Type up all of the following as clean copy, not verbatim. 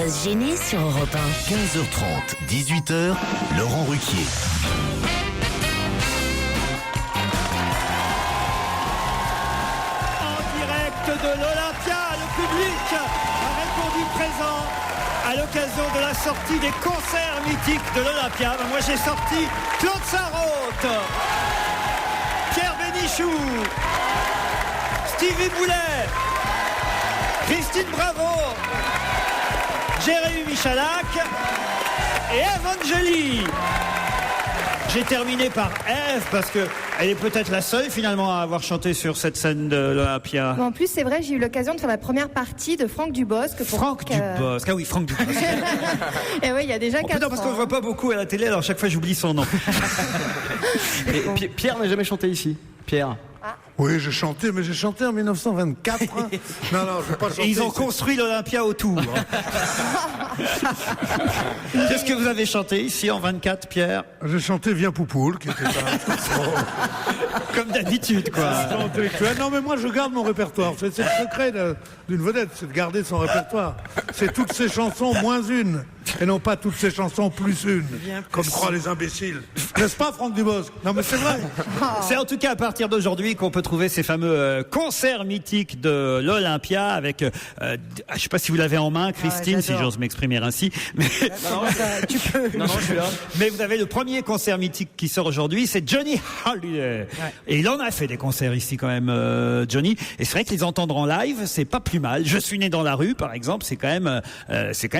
va se gêner sur Europe 1. 15h30, 18h, Laurent Ruquier. En direct de l'Olympia, le public a répondu présent à l'occasion de la sortie des concerts mythiques de l'Olympia. Moi j'ai sorti Claude Sarraute, Pierre Bénichou, Stevie Boulet, Christine Bravo, Jérémy Michalak et Eve Angeli. J'ai terminé par Eve parce que elle est peut-être la seule finalement à avoir chanté sur cette scène de l'Olympia. En plus, c'est vrai, j'ai eu l'occasion de faire la première partie de Franck Dubosc. Franck Dubosc, ah oui, Franck Dubosc. Et oui, il y a déjà 4 ans. Non, parce qu'on ne voit pas beaucoup à la télé, alors chaque fois j'oublie son nom. Et Pierre n'a jamais chanté ici. Pierre. Oui, j'ai chanté, mais j'ai chanté en 1924. Non, je n'ai pas chanté. Et ils ont construit l'Olympia autour. Qu'est-ce que vous avez chanté ici en 24, Pierre? J'ai chanté Viens Poupoule, qui était Comme d'habitude, quoi. Non, mais moi, je garde mon répertoire. C'est le secret d'une vedette, c'est de garder son répertoire. C'est toutes ses chansons moins une, et non pas toutes ses chansons plus une, comme croient les imbéciles. N'est-ce pas, Franck Dubosc? Non, mais c'est vrai. C'est en tout cas à partir d'aujourd'hui qu'on peut trouver ces fameux concerts mythiques de l'Olympia avec, je ne sais pas si vous l'avez en main, Christine, si j'ose m'exprimer ainsi. Mais... tu peux. Non, je suis là. Mais vous avez le premier concert mythique qui sort aujourd'hui, c'est Johnny Hallyday. Ouais. Et il en a fait des concerts ici quand même, Johnny. Et c'est vrai que les entendre en live, c'est pas plus mal. Je suis né dans la rue, par exemple, c'est quand même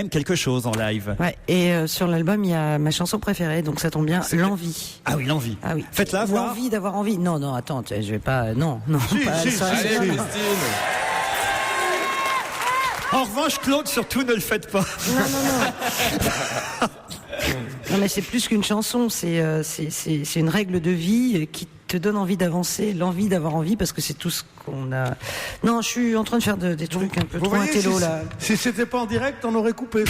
quelque chose en live. Ouais. Et sur l'album, il y a ma chanson préférée, donc ça tombe bien, L'envie. Ah oui, l'envie. Ah oui. Faites-la voir. L'envie d'avoir envie. Non, attends, je vais pas. Non. Si, Allez, Christine. En revanche, Claude, surtout, ne le faites pas. Non. Non, mais c'est plus qu'une chanson, c'est une règle de vie qui te donne envie d'avancer, l'envie d'avoir envie, parce que c'est tout ce qu'on a. Non, je suis en train de faire des trucs un peu trop intello là. Si c'était pas en direct, on aurait coupé.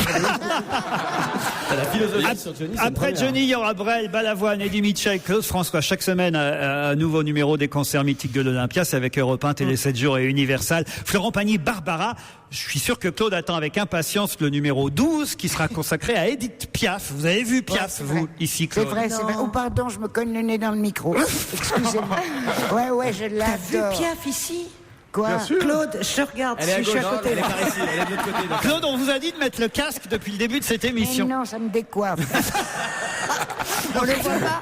La philosophie sur Johnny, après Johnny, il y aura Brel, Balavoine, Eddie Mitchell, Claude François. Chaque semaine, un nouveau numéro des concerts mythiques de l'Olympia. C'est avec Europe 1, Télé 7 jours et Universal. Florent Pagny, Barbara. Je suis sûr que Claude attend avec impatience le numéro 12 qui sera consacré à Edith Piaf. Vous avez vu Piaf, vous, ici, Claude? C'est vrai. Oh, pardon, je me cogne le nez dans le micro. Excusez-moi. Ouais, je l'adore. T'as vu Piaf ici? Quoi? Claude, je te regarde, je suis à côté. Elle est par ici, elle est de l'autre côté. Claude, on vous a dit de mettre le casque depuis le début de cette émission. Mais non, ça me décoiffe. On le voit pas.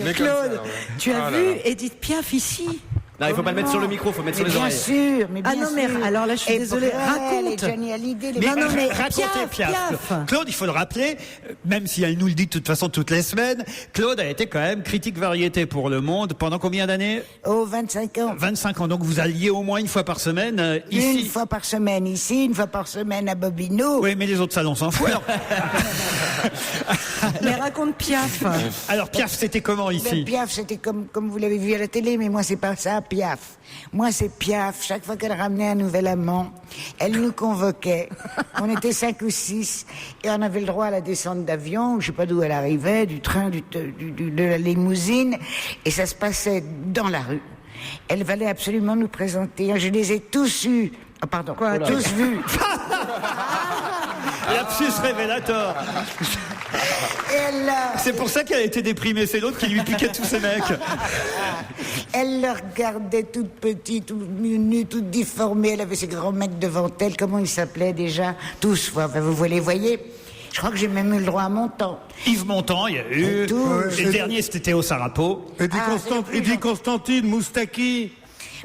Mais Claude, tu as vu Edith Piaf ici? Non, il faut pas le mettre sur le micro, il faut mettre sur les Bien oreilles. sûr, mais bien sûr. Ah non, mais alors là, je suis désolée. Raconte. Johnny Hallyday, Mais Piaf. racontez Piaf. Claude, il faut le rappeler, même si elle nous le dit de toute façon toutes les semaines, Claude a été quand même critique variété pour Le Monde pendant combien d'années? 25 ans. 25 ans. Donc vous alliez au moins une fois par semaine ici. Une fois par semaine ici, une fois par semaine à Bobino. Oui, mais les autres salons s'en foutent. Mais raconte Piaf. Alors Piaf, c'était comment ici? Piaf, c'était comme vous l'avez vu à la télé, mais moi c'est pas ça, Piaf. Moi c'est Piaf. Chaque fois qu'elle ramenait un nouvel amant, elle nous convoquait. On était 5 ou 6 et on avait le droit à la descente d'avion. Je sais pas d'où elle arrivait, du train, de la limousine, et ça se passait dans la rue. Elle fallait absolument nous présenter. Je les ai tous eus. Oh, pardon, tous vus. Lapsus révélateur. C'est pour ça qu'elle a été déprimée, c'est l'autre qui lui piquait tous ces mecs. Elle le regardait toute petite, toute nue, toute difformée. Elle avait ses grands mecs devant elle. Comment ils s'appelaient déjà? Tous, vous les voyez. Je crois que j'ai même eu le droit à Montand. Yves Montand, il y a eu. Et le dernier, c'était Théo Sarapo. Eddie Constantine, Moustaki.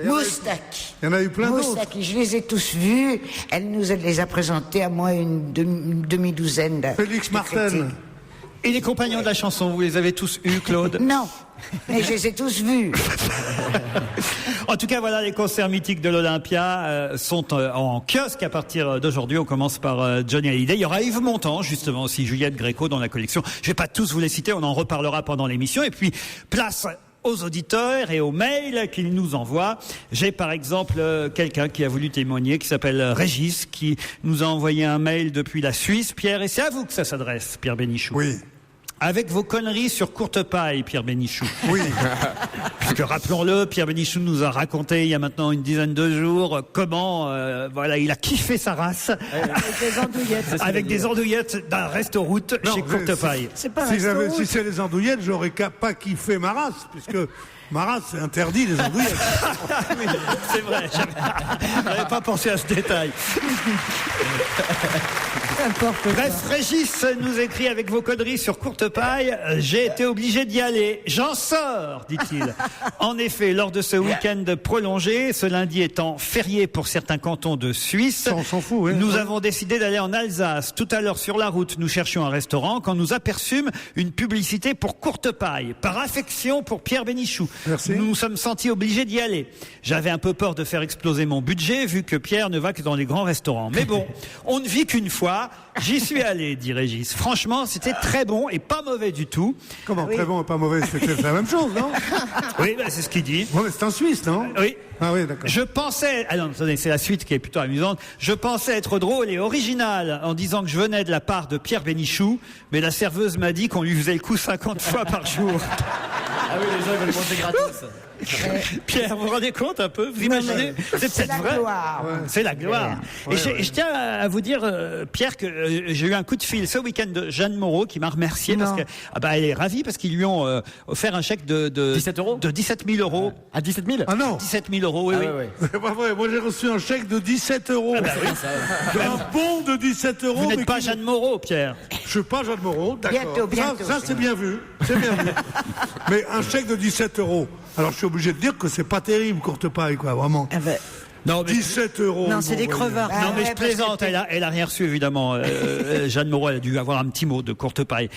Moustaki. Il y en a eu plein d'autres. Moustaki, je les ai tous vus. Elle nous les a présentés à moi une demi-douzaine de Félix Martel. Et les compagnons de la chanson, vous les avez tous eus, Claude? Non, mais je les ai tous vus. En tout cas, voilà, les concerts mythiques de l'Olympia sont en kiosque à partir d'aujourd'hui. On commence par Johnny Hallyday. Il y aura Yves Montand, justement, aussi Juliette Gréco dans la collection. Je vais pas tous vous les citer, on en reparlera pendant l'émission. Et puis, place aux auditeurs et aux mails qu'ils nous envoient. J'ai par exemple quelqu'un qui a voulu témoigner, qui s'appelle Régis, qui nous a envoyé un mail depuis la Suisse. Pierre, et c'est à vous que ça s'adresse, Pierre Bénichou. Oui. avec vos conneries sur courte paille, Pierre Bénichou. Oui. Puisque rappelons-le, Pierre Bénichou nous a raconté il y a maintenant une dizaine de jours comment il a kiffé sa race avec des andouillettes d'un resto-route chez Courte Paille. C'est pas Si c'est les andouillettes, j'aurais pas kiffé ma race, puisque ma race, c'est interdit les andouillettes. Oui, c'est vrai, j'avais pas pensé à ce détail. Bref, Régis nous écrit avec vos conneries sur Courte Paille. J'ai été obligé d'y aller. J'en sors, dit-il. En effet, lors de ce week-end prolongé, ce lundi étant férié pour certains cantons de Suisse, on s'en fout, oui. Nous avons décidé d'aller en Alsace. Tout à l'heure, sur la route, nous cherchions un restaurant quand nous aperçûmes une publicité pour Courte Paille. Par affection pour Pierre Bénichou. Merci. Nous nous sommes sentis obligés d'y aller. J'avais un peu peur de faire exploser mon budget vu que Pierre ne va que dans les grands restaurants. Mais bon, on ne vit qu'une fois. J'y suis allé, dit Régis. Franchement, c'était très bon et pas mauvais du tout. Comment, très bon et pas mauvais, c'est la même chose, non? Oui, c'est ce qu'il dit. Ouais, mais c'est en Suisse, non? Oui. Ah oui, d'accord. Je pensais... Ah non, attendez, c'est la suite qui est plutôt amusante. Je pensais être drôle et original en disant que je venais de la part de Pierre Bénichou, mais la serveuse m'a dit qu'on lui faisait le coup 50 fois par jour. Ah oui, les gens ils veulent manger gratos. Pierre, vous vous rendez compte un peu? Vous imaginez? C'est peut-être la vrai. gloire. C'est la gloire. Et je tiens à vous dire, Pierre, que j'ai eu un coup de fil ce week-end de Jeanne Moreau qui m'a remercié parce que elle est ravie parce qu'ils lui ont offert un chèque de 17 euros de 17 000 euros. À 17 000 Ah non. 17 000 euros, oui, oui. Ouais. C'est pas vrai, moi j'ai reçu un chèque de 17 euros. Un bon de 17 euros. Vous n'êtes mais pas qui- Jeanne Moreau, Pierre. Je suis pas Jeanne Moreau, d'accord. Bientôt, Ça c'est bien vu. C'est bien vu. Mais un chèque de 17 euros. Alors je suis obligé de dire que c'est pas terrible, Courte Paille, quoi, vraiment. Non, mais 17 euros. Non, c'est des crevards. Non, mais ouais, je plaisante, elle a rien reçu, évidemment. Jeanne Moreau, elle a dû avoir un petit mot de Courte Paille.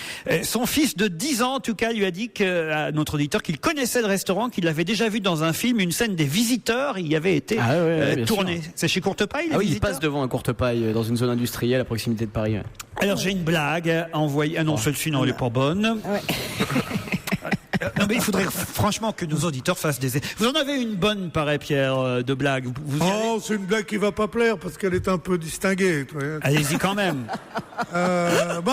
Son fils de 10 ans, en tout cas, lui a dit à notre auditeur qu'il connaissait le restaurant, qu'il l'avait déjà vu dans un film, une scène des Visiteurs, il y avait été bien tourné. sûr. C'est chez Courte Paille, les Ah oui, il Visiteurs passe devant un Courte Paille dans une zone industrielle à proximité de Paris. Ouais. Alors, j'ai une blague envoyée. Ah non, celle-ci, non, elle est pas bonne. Non, mais il faudrait franchement que nos auditeurs fassent des... Vous en avez une bonne, paraît, Pierre, de blague. Vous y allez Oh, c'est une blague qui va pas plaire parce qu'elle est un peu distinguée. tu vois. Allez-y quand même.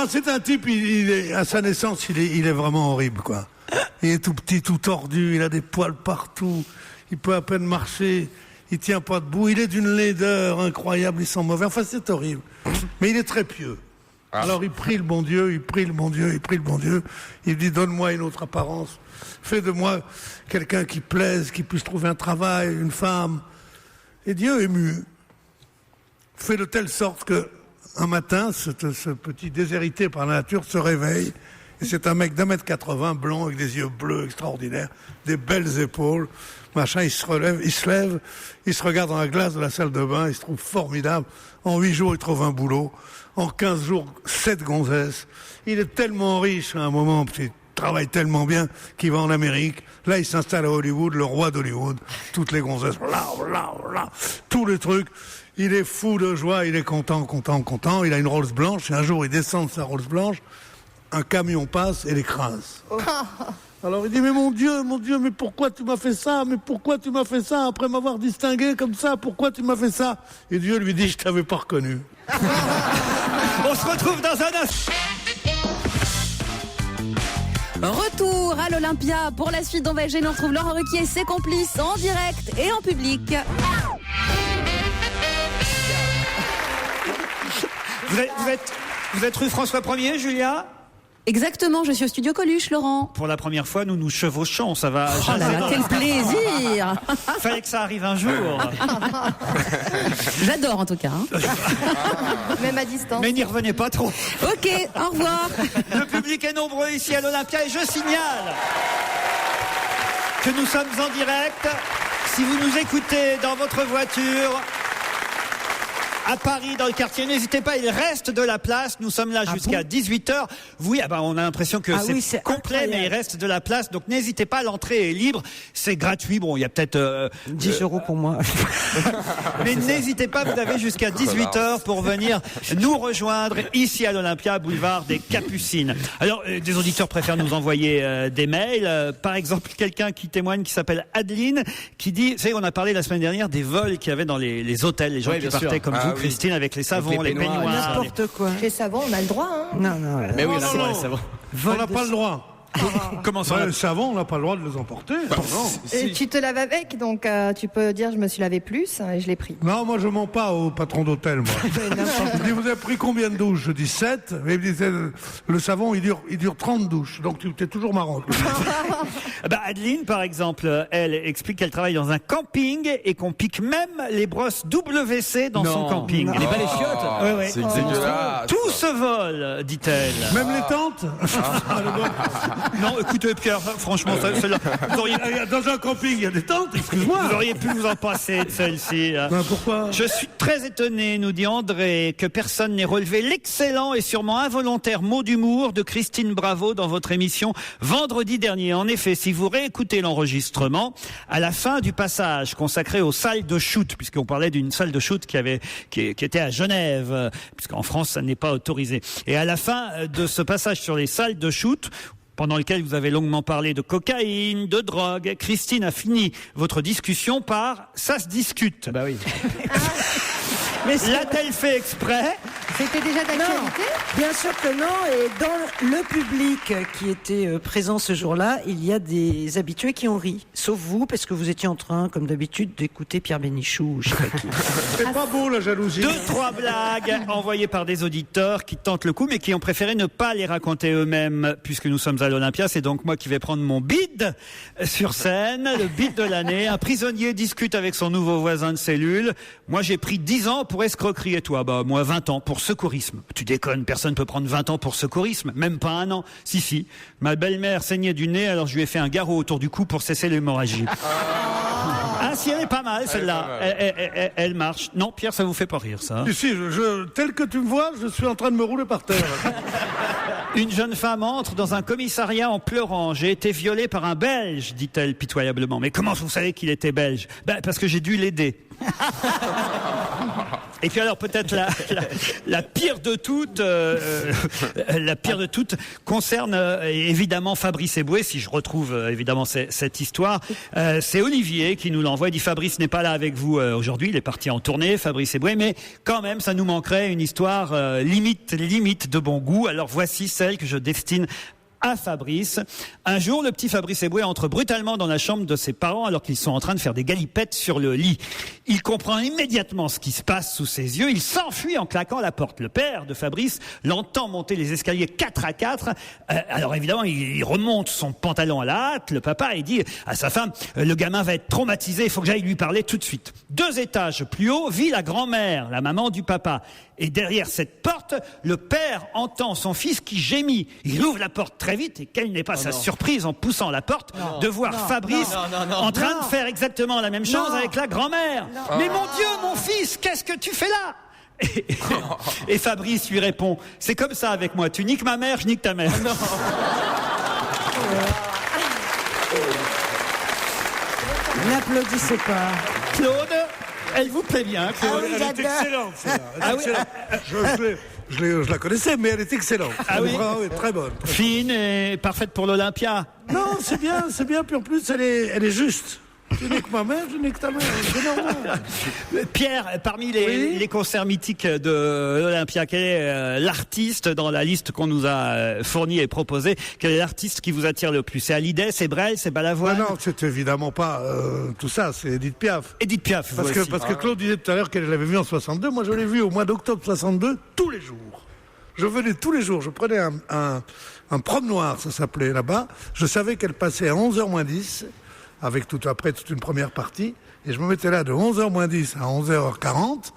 C'est un type, il est, à sa naissance, il est vraiment horrible, quoi. Il est tout petit, tout tordu, il a des poils partout, il peut à peine marcher, il tient pas debout, il est d'une laideur incroyable, il sent mauvais. Enfin, c'est horrible. Mais il est très pieux. Alors il prie le bon Dieu, il prie le bon Dieu, il prie le bon Dieu. Il dit, donne-moi une autre apparence. Fais de moi quelqu'un qui plaise, qui puisse trouver un travail, une femme. Et Dieu, ému, fait de telle sorte que un matin, ce petit déshérité par la nature se réveille. Et c'est un mec d'1m80, blond, avec des yeux bleus extraordinaires, des belles épaules. Machin, il se lève, il se regarde dans la glace de la salle de bain, il se trouve formidable. En 8 jours, il trouve un boulot. En 15 jours, 7 gonzesses. Il est tellement riche à un moment, il travaille tellement bien qu'il va en Amérique. Là, il s'installe à Hollywood, le roi d'Hollywood. Toutes les gonzesses, là, tous les trucs. Il est fou de joie, il est content. Il a une Rolls blanche et un jour, il descend de sa Rolls blanche. Un camion passe et l'écrase. Alors il dit, mais mon Dieu, mais pourquoi tu m'as fait ça? Mais pourquoi tu m'as fait ça? Après m'avoir distingué comme ça, pourquoi tu m'as fait ça? Et Dieu lui dit, je t'avais pas reconnu. On se retrouve dans un instant. Retour à l'Olympia pour la suite d'On va gêner. On retrouve Laurent Ruquier et ses complices en direct et en public. Vous êtes rue François 1er, Julia? Exactement, je suis au studio Coluche, Laurent. Pour la première fois, nous nous chevauchons, ça va. Oh là là, quel plaisir. Fallait que ça arrive un jour. J'adore en tout cas. Hein. Même à distance. Mais n'y revenez pas trop. Ok, au revoir. Le public est nombreux ici à l'Olympia et je signale que nous sommes en direct. Si vous nous écoutez dans votre voiture, à Paris, dans le quartier, n'hésitez pas, il reste de la place. Nous sommes là jusqu'à 18h. Oui, on a l'impression que c'est complet, incroyable. mais il reste de la place. Donc n'hésitez pas, l'entrée est libre. C'est gratuit. Bon, il y a peut-être 10 euros pour moi. mais n'hésitez pas, vous avez jusqu'à 18h pour venir nous rejoindre ici à l'Olympia, boulevard des Capucines. Alors, des auditeurs préfèrent nous envoyer des mails. Par exemple, quelqu'un qui témoigne, qui s'appelle Adeline, qui dit, vous savez, on a parlé la semaine dernière des vols qu'il y avait dans les hôtels, les gens Oui, qui bien partaient sûr. comme vous, Christine, avec les savons, Avec les les peignoirs, peignoirs. N'importe quoi. Chez Savon, on a le droit. Hein. Non. Mais oui, Non, là, c'est non, vrai, non. ça va. On n'a pas le droit. Comment ça? Le savon, on n'a pas le droit de les emporter. Et tu te laves avec, donc tu peux dire je me suis lavé plus et je l'ai pris. Non, moi je mens pas au patron d'hôtel, moi. Je dis, vous avez pris combien de douches? Je dis 7. Mais il me disait, le savon, il dure 30 douches. Donc tu es toujours marrant. Adeline, par exemple, elle explique qu'elle travaille dans un camping et qu'on pique même les brosses WC dans son camping. Les balais chiottes. Ouais. C'est dégueulasse. Tout se vole, dit-elle. Même les tentes. Non, écoutez, Pierre, franchement, celle-là, vous auriez... Dans un camping, il y a des tentes, excuse-moi. Vous auriez pu vous en passer de celle-ci. Pourquoi? Je suis très étonné, nous dit André, que personne n'ait relevé l'excellent et sûrement involontaire mot d'humour de Christine Bravo dans votre émission vendredi dernier. En effet, si vous réécoutez l'enregistrement, à la fin du passage consacré aux salles de shoot, puisqu'on parlait d'une salle de shoot qui était à Genève, puisqu'en France, ça n'est pas autorisé. Et à la fin de ce passage sur les salles de shoot, pendant lequel vous avez longuement parlé de cocaïne, de drogue, Christine a fini votre discussion par « ça se discute ». Bah oui. L'a-t-elle fait exprès? C'était déjà d'actualité? Bien sûr que non, et dans le public qui était présent ce jour-là, il y a des habitués qui ont ri. Sauf vous, parce que vous étiez en train, comme d'habitude, d'écouter Pierre Bénichou ou je sais pas qui. C'est pas beau la jalousie. 2-3 blagues envoyées par des auditeurs qui tentent le coup, mais qui ont préféré ne pas les raconter eux-mêmes, puisque nous sommes à l'Olympia. C'est donc moi qui vais prendre mon bide sur scène, le bide de l'année. Un prisonnier discute avec son nouveau voisin de cellule. Moi, j'ai pris 10 ans pour escroquerie, et toi? Moi 20 ans pour secourisme. Tu déconnes, personne peut prendre 20 ans pour secourisme, même pas 1 an. Si. Ma belle-mère saignait du nez, alors je lui ai fait un garrot autour du cou pour cesser l'hémorragie. Ah si, elle est pas mal celle-là. Elle marche. Non, Pierre, ça vous fait pas rire, ça? Si, tel que tu me vois, je suis en train de me rouler par terre. Une jeune femme entre dans un commissariat en pleurant. J'ai été violée par un Belge, dit-elle pitoyablement. Mais comment vous savez qu'il était belge? Parce que j'ai dû l'aider. Et puis alors peut-être la pire de toutes, concerne évidemment Fabrice Eboué. Si je retrouve évidemment cette histoire, c'est Olivier qui nous l'envoie. Il dit Fabrice n'est pas là avec vous aujourd'hui, il est parti en tournée, Fabrice Eboué, mais quand même ça nous manquerait une histoire limite de bon goût. Alors voici celle que je destine à Fabrice. Un jour, le petit Fabrice Eboué entre brutalement dans la chambre de ses parents alors qu'ils sont en train de faire des galipettes sur le lit. Il comprend immédiatement ce qui se passe sous ses yeux. Il s'enfuit en claquant la porte. Le père de Fabrice l'entend monter les escaliers 4 à 4. Alors évidemment, il remonte son pantalon à la hâte. Le papa, il dit à sa femme, le gamin va être traumatisé, il faut que j'aille lui parler tout de suite. 2 étages plus haut vit la grand-mère, la maman du papa. Et derrière cette porte, le père entend son fils qui gémit. Il ouvre la porte très vite et quelle n'est pas sa surprise en poussant la porte de voir Fabrice en train de faire exactement la même chose avec la grand-mère. Mais mon Dieu, mon fils, qu'est-ce que tu fais là? Et Fabrice lui répond, c'est comme ça avec moi, tu niques ma mère, je nique ta mère. N'applaudissez pas. Claude, elle vous plaît bien, Claude? Elle est excellente, celle-là. Je la connaissais, mais elle est excellente. Elle est très bonne. Fine et parfaite pour l'Olympia. Non, c'est bien, puis en plus, elle est juste. Tu n'es que ma mère, je n'ai que ta mère. C'est normal. Pierre, parmi les concerts mythiques de l'Olympia, quel est l'artiste dans la liste qu'on nous a fournie et proposée? Quel est l'artiste qui vous attire le plus? C'est Hallyday, c'est Brel, c'est Balavoine? Non, c'est évidemment pas tout ça, c'est Edith Piaf. Edith Piaf, parce que Claude disait tout à l'heure qu'elle l'avait vu en 62. Moi, je l'ai vu au mois d'octobre 62, tous les jours. Je venais tous les jours, je prenais un promenoir, ça s'appelait là-bas. Je savais qu'elle passait à 11h moins 10. Avec toute une première partie, et je me mettais là de 11h moins 10 à 11h40,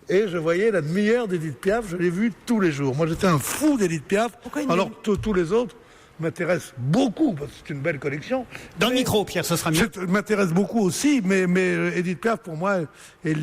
et je voyais la demi-heure d'Edith Piaf, je l'ai vue tous les jours. Moi j'étais un fou d'Edith Piaf, alors tous les autres m'intéressent beaucoup, parce que c'est une belle collection. Dans le micro, Pierre, ce sera mieux. M'intéresse beaucoup aussi, mais Edith Piaf, pour moi, est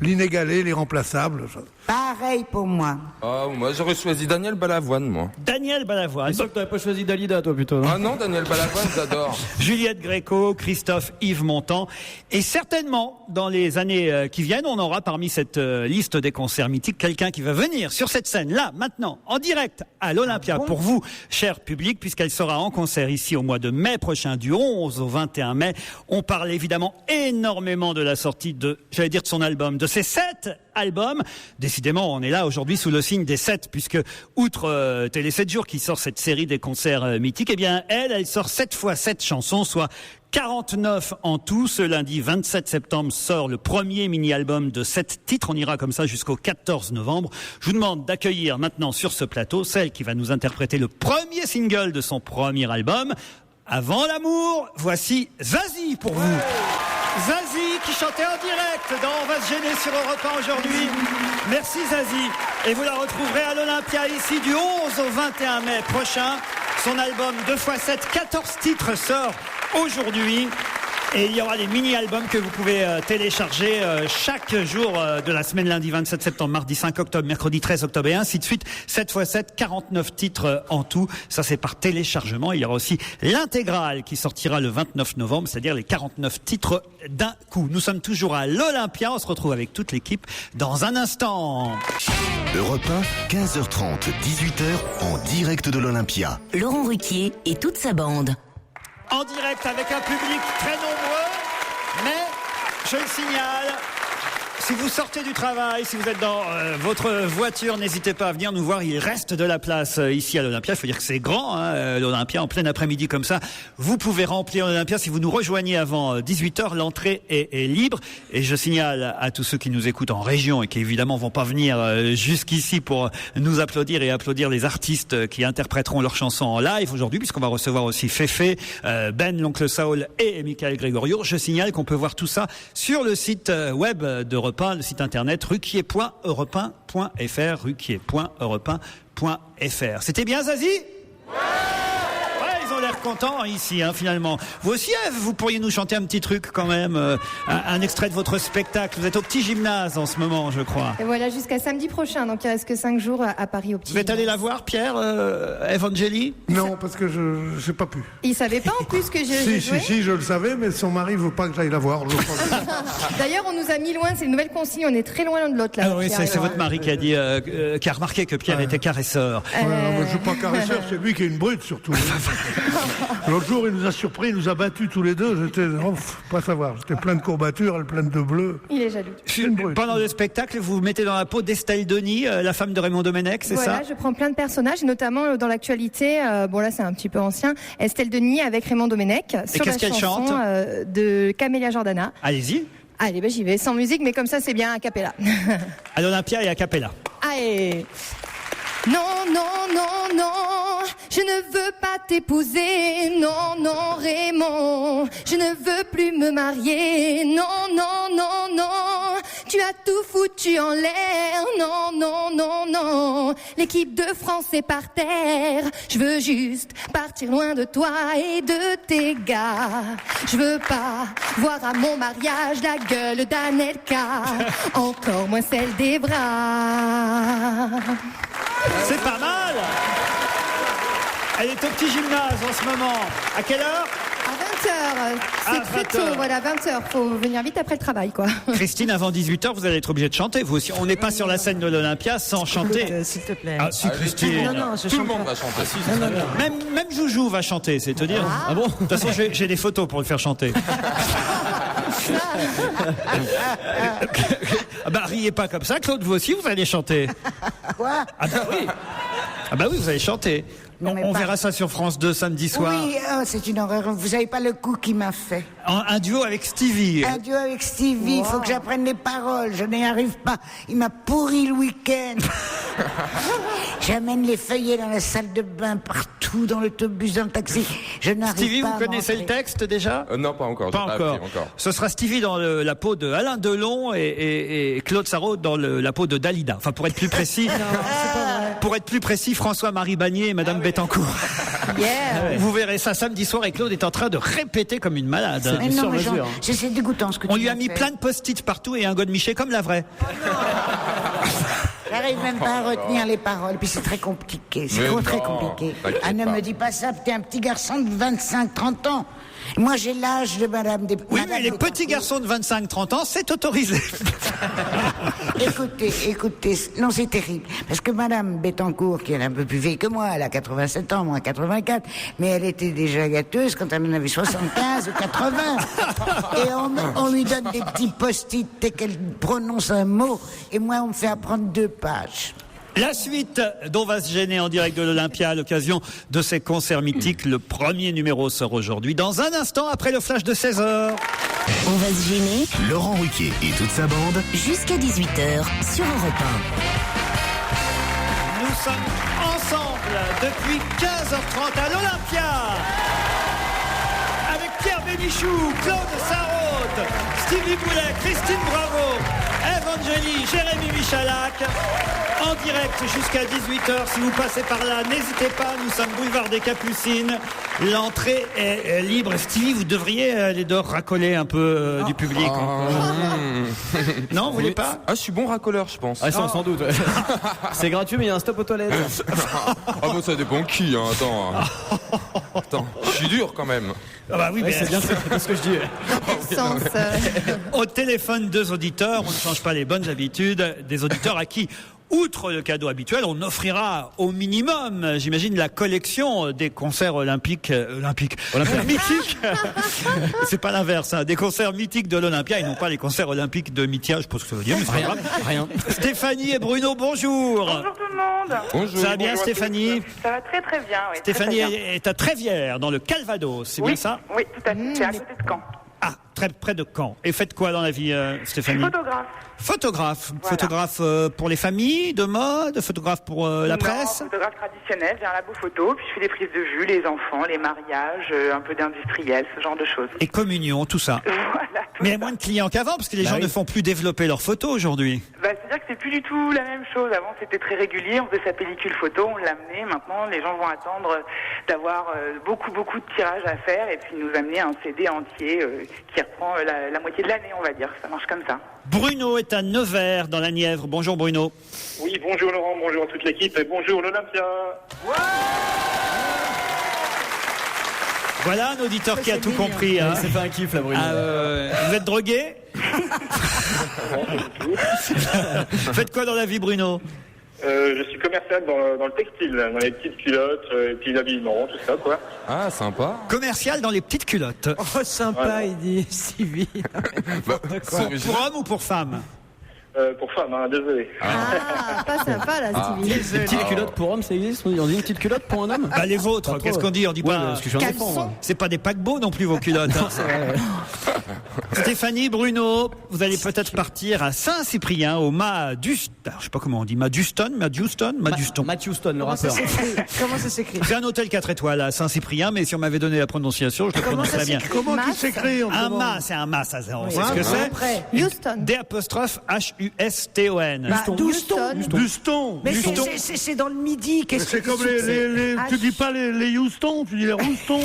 l'inégalé, l'irremplaçable. Pareil pour moi. Ah, moi j'aurais choisi Daniel Balavoine, moi. Daniel Balavoine. C'est sûr que t'avais pas choisi Dalida, toi, plutôt. Ah non, Daniel Balavoine, j'adore. Juliette Gréco, Christophe Yves Montand. Et certainement, dans les années qui viennent, on aura parmi cette liste des concerts mythiques quelqu'un qui va venir sur cette scène, là, maintenant, en direct, à l'Olympia, pour vous, cher public. public puisqu'elle sera en concert ici au mois de mai prochain, du 11 au 21 mai. On parle évidemment énormément de la sortie de son album, de ses 7 albums. Décidément, on est là aujourd'hui sous le signe des 7 puisque outre Télé 7 jours qui sort cette série des concerts mythiques, eh bien elle sort 7 fois 7 chansons, soit 49 en tout. Ce lundi 27 septembre sort le premier mini-album de 7 titres. On ira comme ça jusqu'au 14 novembre. Je vous demande d'accueillir maintenant sur ce plateau celle qui va nous interpréter le premier single de son premier album. Avant l'amour, voici Zazie pour vous. Zazie qui chantait en direct dans On va se gêner sur Europe 1 aujourd'hui. Merci Zazie. Et vous la retrouverez à l'Olympia ici du 11 au 21 mai prochain. Son album 2x7, 14 titres sort aujourd'hui. Et il y aura des mini-albums que vous pouvez télécharger chaque jour de la semaine, lundi 27 septembre, mardi 5 octobre, mercredi 13 octobre et ainsi de suite. 7x7, 49 titres en tout. Ça, c'est par téléchargement. Il y aura aussi l'intégrale qui sortira le 29 novembre, c'est-à-dire les 49 titres d'un coup. Nous sommes toujours à l'Olympia. On se retrouve avec toute l'équipe dans un instant. Europe 1, 15h30, 18h, en direct de l'Olympia. Laurent Ruquier et toute sa bande. En direct avec un public très nombreux, mais je le signale, si vous sortez du travail, si vous êtes dans votre voiture, n'hésitez pas à venir nous voir. Il reste de la place ici à l'Olympia. Il faut dire que c'est grand, l'Olympia, en plein après-midi comme ça. Vous pouvez remplir l'Olympia. Si vous nous rejoignez avant 18h, l'entrée est libre. Et je signale à tous ceux qui nous écoutent en région et qui évidemment vont pas venir jusqu'ici pour nous applaudir et applaudir les artistes qui interpréteront leurs chansons en live aujourd'hui, puisqu'on va recevoir aussi Féfé, Ben, l'oncle Saul et Michael Grégorio. Je signale qu'on peut voir tout ça sur le site web d'Europe 1, le site internet ruquier.europe1.fr, ruquier.europe1.fr. C'était bien, Zazie? Ouais, ils ont l'air contents ici, finalement. Vous aussi, vous pourriez nous chanter un petit truc quand même, un extrait de votre spectacle. Vous êtes au Petit Gymnase en ce moment, je crois. Et voilà, jusqu'à samedi prochain, donc il reste que 5 jours à Paris au Petit Vous êtes allé la voir, Pierre Evangeli? Non, parce que je n'ai pas pu. Il savait pas en plus que j'ai joué. Si, je le savais, mais son mari ne veut pas que j'aille la voir. D'ailleurs, on nous a mis loin, c'est une nouvelle consigne, on est très loin l'un de l'autre là. Ah oui, c'est votre mari qui a dit, qui a remarqué que Pierre était caresseur. Je ne suis pas caresseur, c'est lui qui est une brute surtout. L'autre jour, il nous a surpris, il nous a battus tous les deux. J'étais, pas savoir, j'étais plein de courbatures, elle pleine de bleu. Il est jaloux. Pendant le spectacle, vous vous mettez dans la peau d'Estelle Denis, la femme de Raymond Domenech, c'est ça? Voilà, je prends plein de personnages, notamment dans l'actualité, bon là c'est un petit peu ancien, Estelle Denis avec Raymond Domenech. Et qu'est-ce qu'elle chante? De Camélia Jordana. Allez-y. Allez, j'y vais, sans musique, mais comme ça c'est bien a cappella. À l'Olympia et a cappella. Allez. Non, non, non, non, je ne veux pas t'épouser, non, non, Raymond, je ne veux plus me marier, non, non, non, non, tu as tout foutu en l'air, non, non, non, non, l'équipe de France est par terre, je veux juste partir loin de toi et de tes gars, je veux pas voir à mon mariage la gueule d'Anelka, encore moins celle des bras. C'est pas mal. Elle est au Petit Gymnase en ce moment. À quelle heure? À 20h. C'est très 20h. tôt, voilà, 20h. Faut venir vite après le travail, quoi. Christine, avant 18h, vous allez être obligée de chanter, vous aussi. On n'est pas sur la scène de l'Olympia sans chanter. S'il te plaît. Ah, si, Christine. Non, je Tout le chante monde pas. va chanter. Même Joujou va chanter, c'est te dire. Ah bon? De toute façon, j'ai des photos pour le faire chanter. Ah bah, riez pas comme ça, Claude, vous aussi, vous allez chanter. Quoi? Ah bah oui. Ah bah oui, vous allez chanter. Non, mais On pas- verra ça sur France 2 samedi soir. Oui, c'est une horreur. Vous savez pas le coup qu'il m'a fait. Un duo avec Stevie. Un duo avec Stevie, il faut que j'apprenne les paroles, je n'y arrive pas. Il m'a pourri le week-end. J'amène les feuillets dans la salle de bain, partout, dans l'autobus, dans le taxi. Je n'arrive Stevie, pas vous à connaissez le rentrer. texte déjà? Non, pas encore. Pas j'ai encore. appris encore. Ce sera Stevie dans la peau de Alain Delon et Claude Sarraud dans la peau de Dalida. Enfin, pour être plus précis, pour être plus précis, François-Marie Bagné et Madame Bettencourt. Yeah. Vous verrez ça samedi soir et Claude est en train de répéter comme une malade. Mais non, mais c'est dégoûtant ce que On tu lui a m'as mis fait. plein de post-it partout et un godemiché comme la vraie. J'arrive même pas à retenir les paroles, puis c'est très compliqué. C'est Mais très non, compliqué. t'inquiète Ah, ne pas. me dis pas ça, t'es un petit garçon de 25-30 ans. Moi, j'ai l'âge de Madame des... Oui, Madame mais les Bettencourt. petits garçons de 25-30 ans, c'est autorisé. Écoutez, non, c'est terrible. Parce que Madame Bettencourt, qui est un peu plus vieille que moi, elle a 87 ans, moi 84, mais elle était déjà gâteuse quand elle en avait 75 ou 80. Et on lui donne des petits post-it dès qu'elle prononce un mot, et moi, on me fait apprendre 2 pages. La suite dont va se gêner en direct de l'Olympia à l'occasion de ces concerts mythiques. Le premier numéro sort aujourd'hui, dans un instant après le flash de 16h. On va se gêner Laurent Ruquier et toute sa bande. jusqu'à 18h sur Europe Nous sommes ensemble depuis 15h30 à l'Olympia avec Pierre Bénichou, Claude Sarraute, Stevie Boulet, Christine Bravo, Ève Angeli, Jérémy Michalak. En direct jusqu'à 18h. Si vous passez par là, n'hésitez pas. Nous sommes boulevard des Capucines. L'entrée est libre. Stevie, vous devriez aller dehors racoler un peu du public. Non, vous voulez pas? Ah, je suis bon racoleur, je pense. Ah, sans doute. Ouais. C'est gratuit, mais il y a un stop aux toilettes. Ah, bon, ça dépend qui, hein. Attends, je suis dur quand même. Ah bah oui, mais c'est bien ce que je dis. Sens, au téléphone, 2 auditeurs. On ne change pas les bonnes habitudes. Des auditeurs à qui, outre le cadeau habituel, on offrira au minimum, j'imagine, la collection des concerts mythiques. C'est pas l'inverse, hein. Des concerts mythiques de l'Olympia et non pas les concerts olympiques de Mithia. Je sais pas ce que ça veut dire, mais c'est pas grave. Rien. Stéphanie et Bruno, bonjour. Bonjour tout le monde. Bonjour. Ça va bien, Bonjour à Stéphanie? tous. Ça va très très bien, oui. Stéphanie très, très bien. est à Trévière, dans le Calvados, c'est Oui, bien ça? Oui, tout à fait. C'est à côté de Caen. Ah, très près de Caen. Et faites quoi dans la vie, Je suis Stéphanie? photographe. Photographe. Voilà. Photographe pour les familles, de mode, photographe pour la Non, presse? photographe traditionnel, j'ai un labo photo, puis je fais des prises de vue, les enfants, les mariages, un peu d'industriel, ce genre de choses. Et communion, tout ça. Voilà. Tout Mais il y a ça. moins de clients qu'avant, parce que les gens ne font plus développer leurs photos aujourd'hui. Bah, c'est-à-dire que c'est plus du tout la même chose. Avant, c'était très régulier, on faisait sa pellicule photo, on l'amenait. Maintenant, les gens vont attendre d'avoir beaucoup de tirages à faire et puis nous amener un CD entier qui reprend la moitié de l'année, on va dire. Ça marche comme ça. Bruno est à Nevers, dans la Nièvre. Bonjour Bruno. Oui, bonjour Laurent, bonjour à toute l'équipe et bonjour l'Olympia. Voilà un auditeur qui a tout compris. Hein. C'est pas un kiff là, Bruno. Vous êtes drogué? Faites quoi dans la vie, Bruno? Je suis commercial dans le textile, dans les petites culottes, et puis l'habillement, tout ça quoi. Ah, sympa. Commercial dans les petites culottes. Oh, sympa, Voilà. il dit, Sylvie. C'est original. Pour homme ou pour femme? Pour femmes, hein, désolé. Ah, pas sympa là, Stevie. Des petites culottes pour hommes, ça existe? On dit une petite culotte pour un homme? Bah, les vôtres, Pas trop, qu'est-ce qu'on dit? On dit Ouais, pas. parce que je suis un enfant, moi. C'est pas des paquebots non plus vos culottes. Hein. Stéphanie, Bruno, vous allez peut-être partir à Saint-Cyprien au Maduston. Je sais pas comment on dit. Maduston. Matthew Stone, le rappeur. Comment ça s'écrit? C'est un hôtel 4 étoiles à Saint-Cyprien, mais si on m'avait donné la prononciation, je le prononcerais bien. Comment tu Mas. s'écris on Un demande. mât, c'est un mât, ça, on sait Ouais, ce que c'est. Après. Houston. D' H-U-S-T-O-N. Bah, Houston. Houston. Mais Houston. c'est dans le midi. Qu'est-ce C'est que comme tu dis pas les Houston, tu dis les Rouston.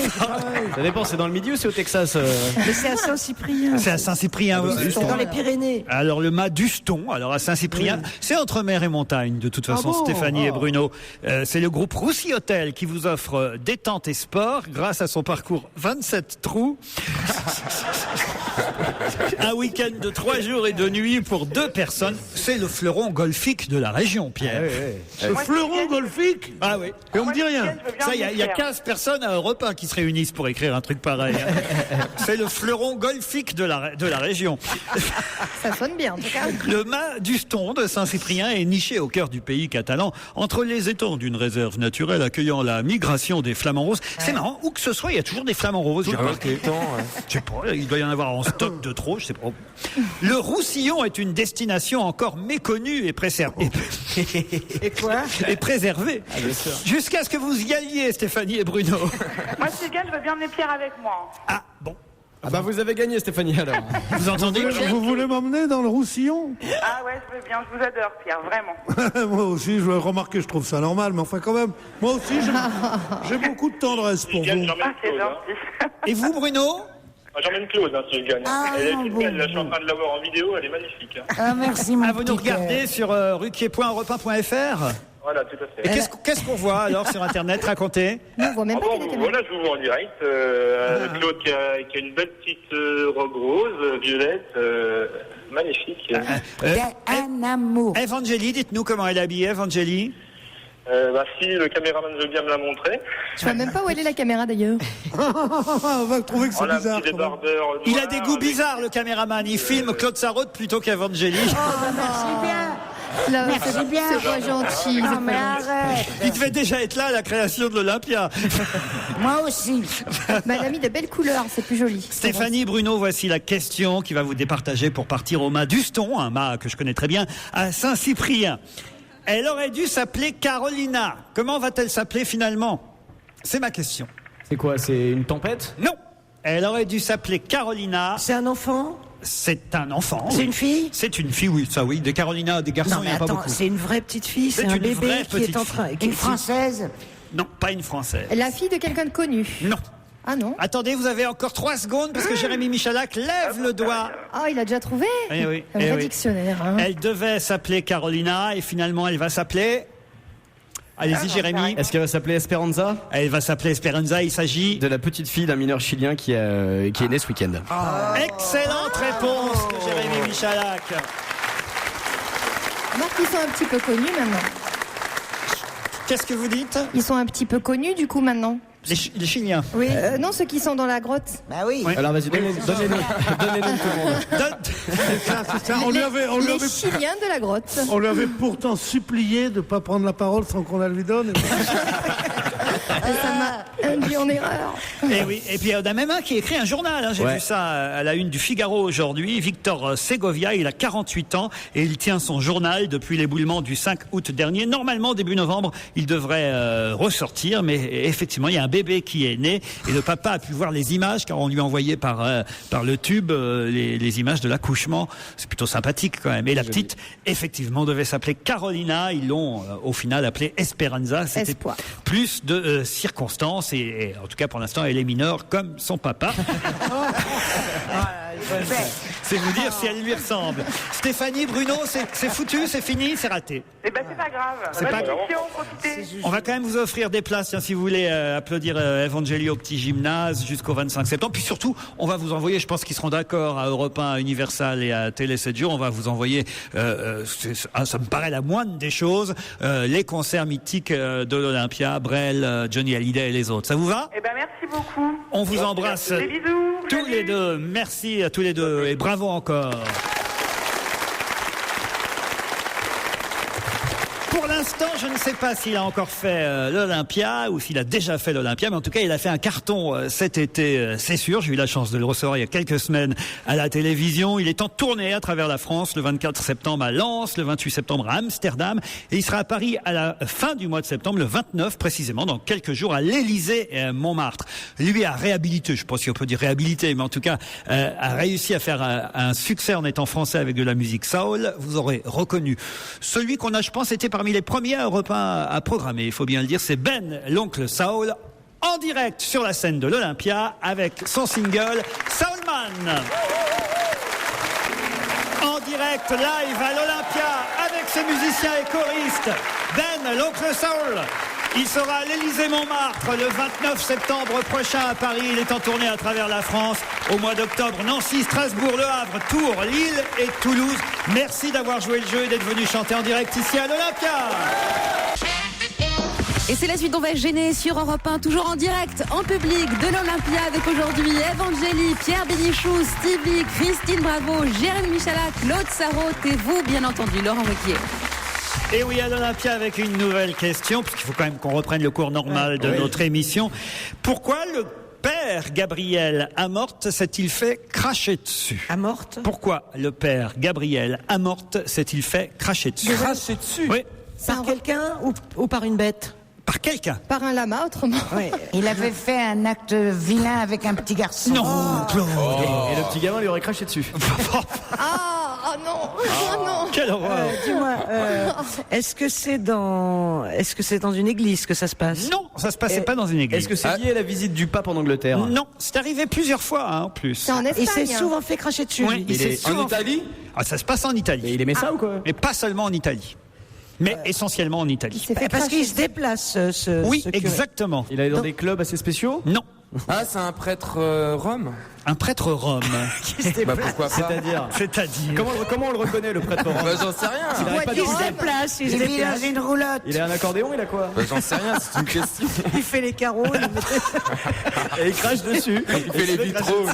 Ça dépend, c'est dans le midi ou c'est au Texas? Mais c'est à Saint-Cyprien. C'est à Saint-Cyprien. C'est dans les Pyrénées. Alors le mât d'Uston, alors à Saint-Cyprien, c'est entre mer et montagne de toute façon, bon Stéphanie et Bruno. C'est le groupe Roussy Hôtel qui vous offre détente et sport grâce à son parcours 27 trous. Un week-end de 3 jours et 2 nuits pour 2 personnes. C'est le fleuron golfique de la région, Pierre. Le fleuron golfique. Ah oui. Et on me dit rien. Ça, il y a 15 personnes à Europe 1 qui se réunissent pour écrire un truc pareil. C'est le fleuron golfique de la région. Ça sonne bien en tout cas. Le mât d'Uston de Saint-Cyprien est niché au cœur du pays catalan, entre les étangs d'une réserve naturelle accueillant la migration des flamants roses. C'est marrant, où que ce soit, il y a toujours des flamants roses. J'ai remarqué. Je sais pas, il doit y en avoir en stock de trop, je sais pas. Le Roussillon est une destination encore méconnue et préservée. Et quoi? Et préservée. Jusqu'à ce que vous y alliez, Stéphanie et Bruno. Moi, si je gagne, je veux bien emmener Pierre avec moi. Ah, bon. Ah bah vous avez gagné, Stéphanie, alors. Vous entendez? Vous voulez m'emmener dans le Roussillon? Ah ouais, je veux bien, je vous adore, Pierre, vraiment. Moi aussi, je remarquer, je trouve ça normal, mais enfin quand même, moi aussi, j'ai beaucoup de tendresse pour Si je gagne, vous. j'emmène Ah, c'est Claude. Hein. gentil. Et vous, Bruno? J'emmène Claude si je gagne. Ah, Elle est toute belle, là, je suis en bon. train de la voir en vidéo, elle est magnifique. Hein. Ah, merci, mon Ah, vous nous petit cœur. regardez sur ruquier.europe1.fr? Voilà, tout à fait. Et qu'est-ce qu'on voit alors sur Internet? Racontez. Non, on voit même pas qu'il y a des caméras. Voilà, je vous vois en direct. Claude qui a une belle petite robe rose, violette, magnifique. Un amour. Evangélie, dites-nous comment elle est habillée, Evangélie. Si le caméraman veut bien me la montrer. Je vois même pas où elle est la caméra d'ailleurs. On va trouver que c'est Voilà, bizarre. un petit débardeur noir Il a des goûts avec- bizarres, le caméraman. Il filme Claude Sarraute plutôt qu'Evangélie. Merci bien. Là, Merci c'est bien. c'est pas gentil. Non, c'est mais pas gentil. arrête. Il devait déjà être là à la création de l'Olympia. Moi aussi. Mais elle a mis de belles couleurs, c'est plus joli. Stéphanie Bruno, voici la question qui va vous départager pour partir au mât d'Uston, un mât que je connais très bien, à Saint-Cyprien. Elle aurait dû s'appeler Carolina. Comment va-t-elle s'appeler finalement? C'est ma question. C'est quoi? C'est une tempête? Non. Elle aurait dû s'appeler Carolina. C'est un enfant? C'est un enfant. C'est oui. une fille? C'est une fille, oui, ça oui. Des Carolina, des garçons, Non, il mais n'y en a pas attends, beaucoup. c'est une vraie petite fille, c'est C'est un une bébé vraie qui est petite en train. fille. Une française. Non, pas une française. La fille de quelqu'un de connu. Non. Ah non. Attendez, vous avez encore 3 secondes parce que Jérémy Michalak lève le doigt. Ah, il a déjà trouvé. Eh oui, Un eh vrai oui. dictionnaire. Hein. Elle devait s'appeler Carolina et finalement elle va s'appeler... Allez-y Jérémy. Est-ce qu'elle va s'appeler Esperanza? Elle va s'appeler Esperanza, il s'agit... De la petite fille d'un mineur chilien qui est né ce week-end. Excellente réponse de Jérémy Michalak. Remarque qu'ils sont un petit peu connus maintenant. Qu'est-ce que vous dites? Ils sont un petit peu connus du coup maintenant. Les Chiliens. Oui. Non, ceux qui sont dans la grotte. Bah oui. Ouais. Alors vas-y, donne les noms. Donne les noms de tout le monde. C'est ça. On lui Les avait Chiliens de la grotte. On lui avait pourtant supplié de ne pas prendre la parole sans qu'on la lui donne. Et ça m'a induit en erreur. Et oui, et puis il y en a même un qui écrit un journal, hein, j'ai Ouais. vu ça à la une du Figaro aujourd'hui. Victor Segovia, il a 48 ans et il tient son journal depuis l'éboulement du 5 août dernier. Normalement, début novembre, il devrait ressortir, mais effectivement, il y a un bébé qui est né et le papa a pu voir les images car on lui a envoyé par le tube les images de l'accouchement. C'est plutôt sympathique quand même. Et la petite, effectivement, devait s'appeler Carolina. Ils l'ont au final appelée Esperanza. C'était Espoir. plus de circonstances et en tout cas pour l'instant elle est mineure comme son papa. C'est vous dire si elle lui ressemble. Stéphanie Bruno, c'est foutu, c'est fini, c'est raté. Eh ben, c'est pas grave. C'est pas grave. Profitez. On va quand même vous offrir des places tiens, si vous voulez applaudir Evangélie au petit gymnase jusqu'au 25 septembre. Puis surtout, on va vous envoyer, je pense qu'ils seront d'accord à Europe 1, à Universal et à Télé 7 jours, on va vous envoyer, ça me paraît la moindre des choses, les concerts mythiques de l'Olympia, Brel, Johnny Hallyday et les autres. Ça vous va? Eh ben, merci beaucoup. On vous embrasse Des bisous. tous les deux. Merci à tous les deux et bravo encore. Pour l'instant, je ne sais pas s'il a encore fait l'Olympia ou s'il a déjà fait l'Olympia, mais en tout cas, il a fait un carton cet été, c'est sûr. J'ai eu la chance de le recevoir il y a quelques semaines à la télévision. Il est en tournée à travers la France, le 24 septembre à Lens, le 28 septembre à Amsterdam, et il sera à Paris à la fin du mois de septembre, le 29 précisément, dans quelques jours, à l'Élysée-Montmartre. Lui a réhabilité, je pense qu'on peut dire réhabilité, mais en tout cas, a réussi à faire un succès en étant français avec de la musique soul. Vous aurez reconnu celui qu'on a, je pense, été parmi les premiers à Europe 1 à programmer, il faut bien le dire, c'est Ben, l'oncle Saul, en direct sur la scène de l'Olympia avec son single Soulman. En direct live à l'Olympia avec ses musiciens et choristes, Ben, l'oncle Saul. Il sera à l'Élysée-Montmartre le 29 septembre prochain à Paris. Il est en tournée à travers la France. Au mois d'octobre, Nancy, Strasbourg, Le Havre, Tours, Lille et Toulouse. Merci d'avoir joué le jeu et d'être venu chanter en direct ici à l'Olympia. Et c'est la suite d'On va gêner sur Europe 1, toujours en direct, en public, de l'Olympia, avec aujourd'hui Evangélie, Pierre Bénichou, Stevie, Christine Bravo, Jérémy Michalak, Claude Sarraute et vous, bien entendu, Laurent Ruquier. Et oui, à l'Olympia avec une nouvelle question, puisqu'il faut quand même qu'on reprenne le cours normal de notre émission. Pourquoi le père Gabriel Amorth s'est-il fait cracher dessus? Amorth? Pourquoi le père Gabriel Amorth s'est-il fait cracher dessus? Cracher dessus? Oui. Par quelqu'un ou par une bête? Par quelqu'un. Par un lama, autrement. Ouais. Il avait fait un acte vilain avec un petit garçon. Non, Claude. Et le petit gamin lui aurait craché dessus. Ah, oh non, oh non. Quelle horreur. Dis-moi, est-ce que c'est dans une église que ça se passe? Non, ça se passait pas dans une église. Est-ce que c'est lié à la visite du pape en Angleterre? Non, c'est arrivé plusieurs fois en plus. C'est en Espagne. Il s'est souvent fait cracher dessus. Oui, lui. il s'est souvent en Italie? Ah, ça se passe en Italie. Et il aimait ça ou quoi? Mais pas seulement en Italie. Mais essentiellement en Italie. Parce qu'il se déplace, Oui, ce curé. exactement. Il est dans des clubs assez spéciaux? Non. Ah, c'est un prêtre rome. Un prêtre rome. Bah pourquoi pas. C'est-à-dire. Comment on le reconnaît, le prêtre rome? Bah j'en sais rien. Il se déplace, il se Il vit déplace. dans une roulotte. Il a un accordéon, il a quoi? Bah j'en sais rien, c'est une question. Il fait les carreaux. Et il crache dessus. Il fait les vitraux.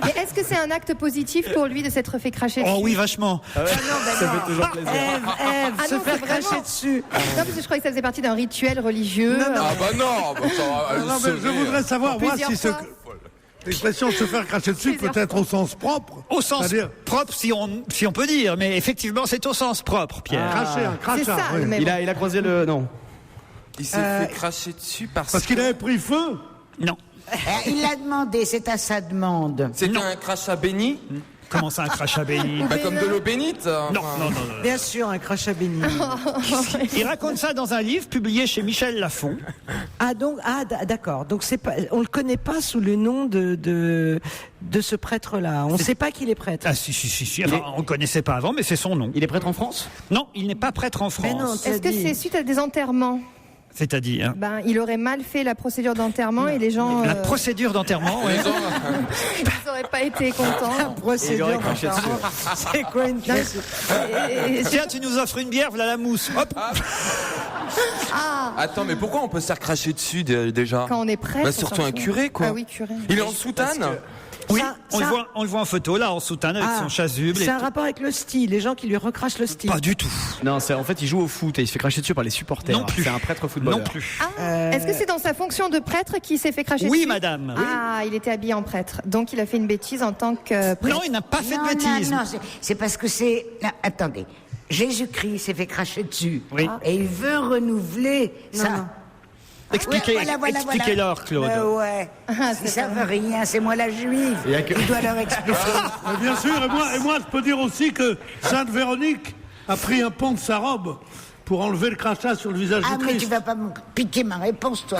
Mais est-ce que c'est un acte positif pour lui de s'être fait cracher dessus? Oh oui, vachement. Ça fait toujours plaisir. Ève, Ah se non, faire c'est cracher vraiment- dessus. Non, parce que je croyais que ça faisait partie d'un rituel religieux. Ah bah non, bah, ça, Non, mais je voudrais savoir, moi, Plusieurs si fois. l'expression se faire cracher dessus peut être au sens propre. Au sens C'est-à-dire propre, si on peut dire. Mais effectivement, c'est au sens propre, Pierre. cracher, un crachat. C'est ça, oui. mais Il a croisé le. Non. il s'est fait cracher dessus Parce qu'il avait pris feu. Non. Il l'a demandé, c'est à sa demande. C'était un crachat béni. Comment ça, un crachat béni? Bah comme de l'eau bénite. Non. Bien sûr, un crachat béni. Il raconte ça dans un livre publié chez Michel Lafon. D'accord. Donc c'est pas, on le connaît pas sous le nom de ce prêtre-là. On ne sait pas qu'il est prêtre. Ah si. Enfin, on ne connaissait pas avant, mais c'est son nom. Il est prêtre en France? Non, il n'est pas prêtre en Mais non, France. est-ce que c'est suite à des enterrements? C'est-à-dire Ben, il aurait mal fait la procédure d'enterrement et les gens la procédure d'enterrement. Ouais. ils n'auraient pas été contents. Il aurait craché dessus. C'est quoi une pièce? Tiens, tu nous offres une bière, voilà la mousse. Hop. Attends, mais pourquoi on peut se faire cracher dessus déjà? Quand on est prêtre. Bah surtout un curé quoi. Ah oui, curé. Il est en soutane. Oui, Ça- on le voit en photo là, en soutane avec son chasuble. C'est un rapport avec le style, les gens qui lui recrachent le style. Pas du tout. Non, en fait, il joue au foot et il se fait cracher dessus par les supporters. Non plus. C'est un prêtre footballeur. Non plus. Est-ce que c'est dans sa fonction de prêtre qu'il s'est fait cracher Oui, dessus? madame. Ah, il était habillé en prêtre. Donc il a fait une bêtise en tant que prêtre. Non, il n'a pas fait Non, de bêtises. non, c'est parce que c'est... Non, attendez. Jésus-Christ s'est fait cracher dessus. Oui. Et il veut renouveler ça. non. Expliquez, Ouais, voilà. expliquez-leur, Claude. Ouais. Ils savent rien, c'est moi la juive. Il y a que- Il doit leur expliquer. Mais bien sûr, et moi je peux dire aussi que Sainte Véronique a pris un pan de sa robe pour enlever le crachat sur le visage Ah, du mais Christ. tu vas pas me piquer ma réponse, toi.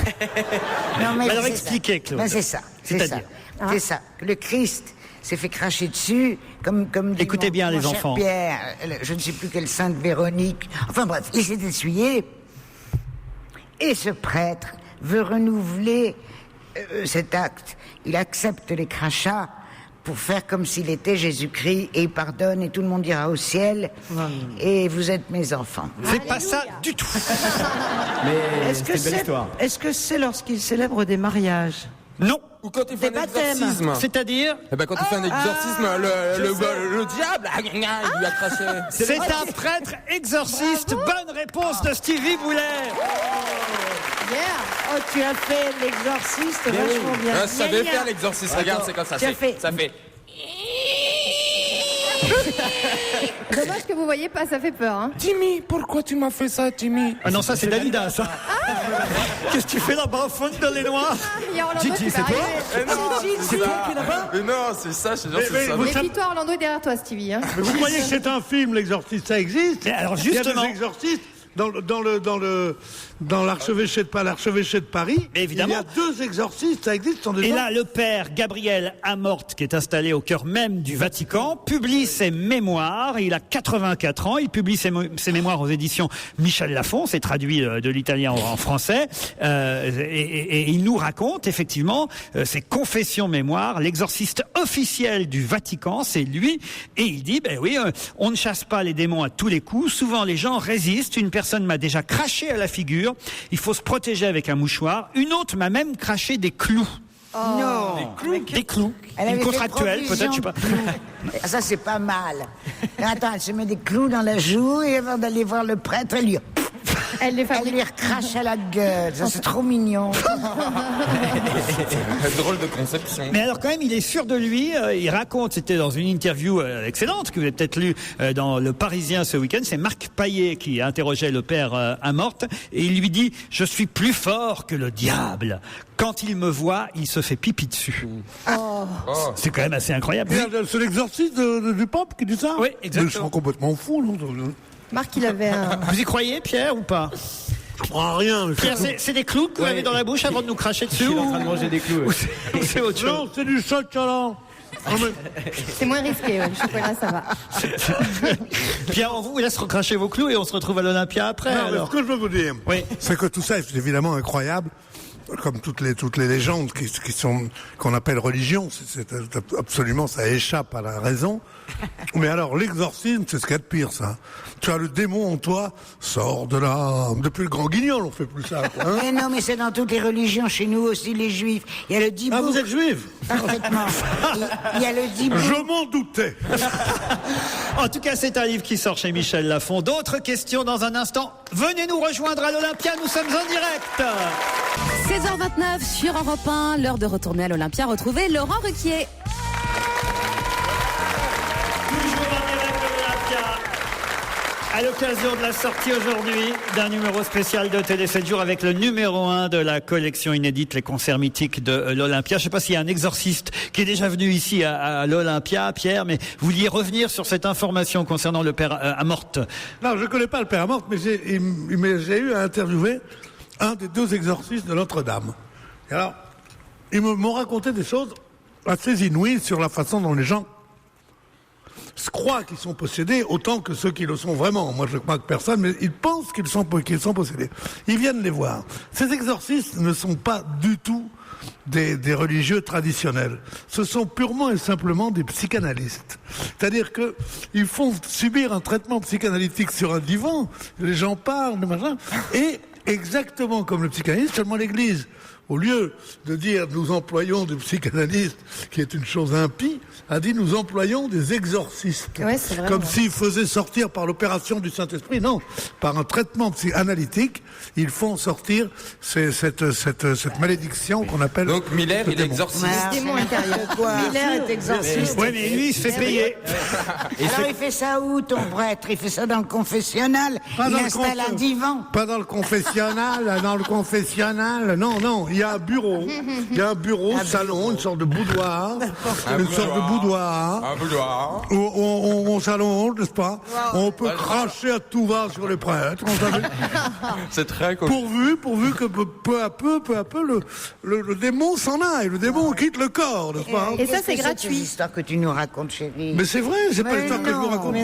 Non, mais Alors c'est expliquez, ça. Claude. Ben, c'est ça. C'est ça. C'est-à-dire C'est ça. Le Christ s'est fait cracher dessus, comme dit Écoutez bien, mon les cher enfants. Pierre, je ne sais plus quelle Sainte Véronique. Enfin bref, il s'est essuyé. Et ce prêtre veut renouveler cet acte. Il accepte les crachats pour faire comme s'il était Jésus-Christ et il pardonne et tout le monde ira au ciel. Et vous êtes mes enfants. C'est pas ça du tout. Mais Est-ce que c'est une belle histoire. est-ce que c'est lorsqu'il célèbre des mariages? Non. Ou quand il fait Des un baptêmes. exorcisme. C'est-à-dire Eh ben quand il fait un exorcisme, le diable, il lui a craché. c'est un prêtre exorciste. Bonne réponse de Stevie Boulet. Oh, tu as fait l'exorciste vachement bien. Je savais faire l'exorcisme, regarde, c'est comme ça. Tu as fait- Ça fait. Dommage que vous voyez pas, ça fait peur. Hein. Timmy, pourquoi tu m'as fait ça, Timmy? Ah non, ça c'est Dalida, ça. Qu'est-ce que tu fais là-bas au fond de les noirs? Il y a Orlando qui va arriver. C'est toi qui là-bas? Mais non, c'est ça, je te jure, c'est ça. Méfie-toi, Orlando est derrière toi, Stevie. Hein. Mais vous croyez que c'est un film, l'exorciste, ça existe? Mais alors, Il y a justement- des exorcistes dans l'archevêché de Paris. Mais évidemment. Il y a 2 exorcistes, ça existe. Ce sont des Et gens- là, le père Gabriel Amort, qui est installé au cœur même du Vatican, publie ses mémoires. Il a 84 ans. Il publie ses mémoires aux éditions Michel Lafon. C'est traduit de l'italien en français. Et il nous raconte effectivement ses confessions mémoires. L'exorciste officiel du Vatican, c'est lui. Et il dit, ben oui, on ne chasse pas les démons à tous les coups. Souvent, les gens résistent. Une personne m'a déjà craché à la figure. Il faut se protéger avec un mouchoir. Une autre m'a même craché des clous. Non. Des clous. Elle Une avait fait contractuelle, provision peut-être, je sais pas. de clous. Ah, ça, c'est pas mal. Attends, elle se met des clous dans la joue et avant d'aller voir le prêtre, elle lui recrache à la gueule. Ça, c'est trop mignon. Drôle de conception. Mais alors quand même, il est sûr de lui. Il raconte, c'était dans une interview excellente que vous avez peut-être lu dans Le Parisien ce week-end. C'est Marc Paillet qui interrogeait le père Amort et il lui dit « Je suis plus fort que le diable. Quand il me voit, il se fait pipi dessus. C'est quand même assez incroyable. C'est l'exorciste du pape qui dit ça? Oui, Mais exactement. je suis complètement fou, non? Marc, il avait un... Vous y croyez, Pierre, ou pas? Je crois à rien. Mais Pierre, c'est des clous que vous avez dans la bouche avant de nous cracher dessus Il est en train de manger des clous. ou c'est autre chose? non, c'est du chocolat. C'est moins risqué, ouais, le chocolat, ça va. Pierre, on vous laisse recracher vos clous et on se retrouve à l'Olympia après. Non, mais alors. ce que je veux vous dire, c'est que tout ça est évidemment incroyable, comme toutes les légendes qu'on appelle religion. Absolument, ça échappe à la raison. Mais alors, l'exorcisme, c'est ce qu'il y a de pire, ça. Tu as le démon en toi, sors de là. Depuis le Grand Guignol, on fait plus ça. Hein. Mais non, mais c'est dans toutes les religions, chez nous aussi, les juifs. Il y a le dibouk. Ah, vous êtes juif? Parfaitement. Il y a le dibouk. Je m'en doutais. En tout cas, c'est un livre qui sort chez Michel Lafon. D'autres questions dans un instant. Venez nous rejoindre à l'Olympia, nous sommes en direct. 16h29 sur Europe 1, l'heure de retourner à l'Olympia. Retrouvez Laurent Ruquier. À l'occasion de la sortie aujourd'hui d'un numéro spécial de Télé 7 jours avec le numéro 1 de la collection inédite Les Concerts Mythiques de l'Olympia. Je ne sais pas s'il y a un exorciste qui est déjà venu ici à l'Olympia, Pierre, mais vous vouliez revenir sur cette information concernant le père Amorth. Non, je ne connais pas le père Amorth, mais j'ai eu à interviewer un des 2 exorcistes de Notre-Dame. Et alors, ils m'ont raconté des choses assez inouïes sur la façon dont les gens se croient qu'ils sont possédés autant que ceux qui le sont vraiment. Moi, je ne crois que personne, mais ils pensent qu'ils sont possédés. Ils viennent les voir. Ces exorcistes ne sont pas du tout des religieux traditionnels. Ce sont purement et simplement des psychanalystes. C'est-à-dire que ils font subir un traitement psychanalytique sur un divan, les gens parlent, machin, et exactement comme le psychanalyste, seulement l'Église, au lieu de dire nous employons des psychanalystes, qui est une chose impie, a dit nous employons des exorcistes. Ouais, c'est vrai, comme s'ils faisaient sortir par l'opération du Saint-Esprit. Non, par un traitement analytique, ils font sortir cette malédiction qu'on appelle... Donc Miller, il est exorciste. Le démon intérieur. Miller est exorciste. Oui, mais lui, il se fait payer. Alors il fait ça où, ton prêtre? Il fait ça dans le confessionnal. Il installe un divan. Pas dans le confessionnal, non. Il y a un bureau, salon, une sorte de boudoir. Un boudoir. Où on s'allonge, n'est-ce pas? On peut cracher à tout va sur les prêtres. C'est très cool. Pourvu que peu à peu, le démon s'en aille. Le démon quitte le corps, n'est-ce pas? Et ça, c'est gratuit. C'est l'histoire que tu nous racontes, chérie. Mais c'est vrai, c'est pas l'histoire que je vous raconte.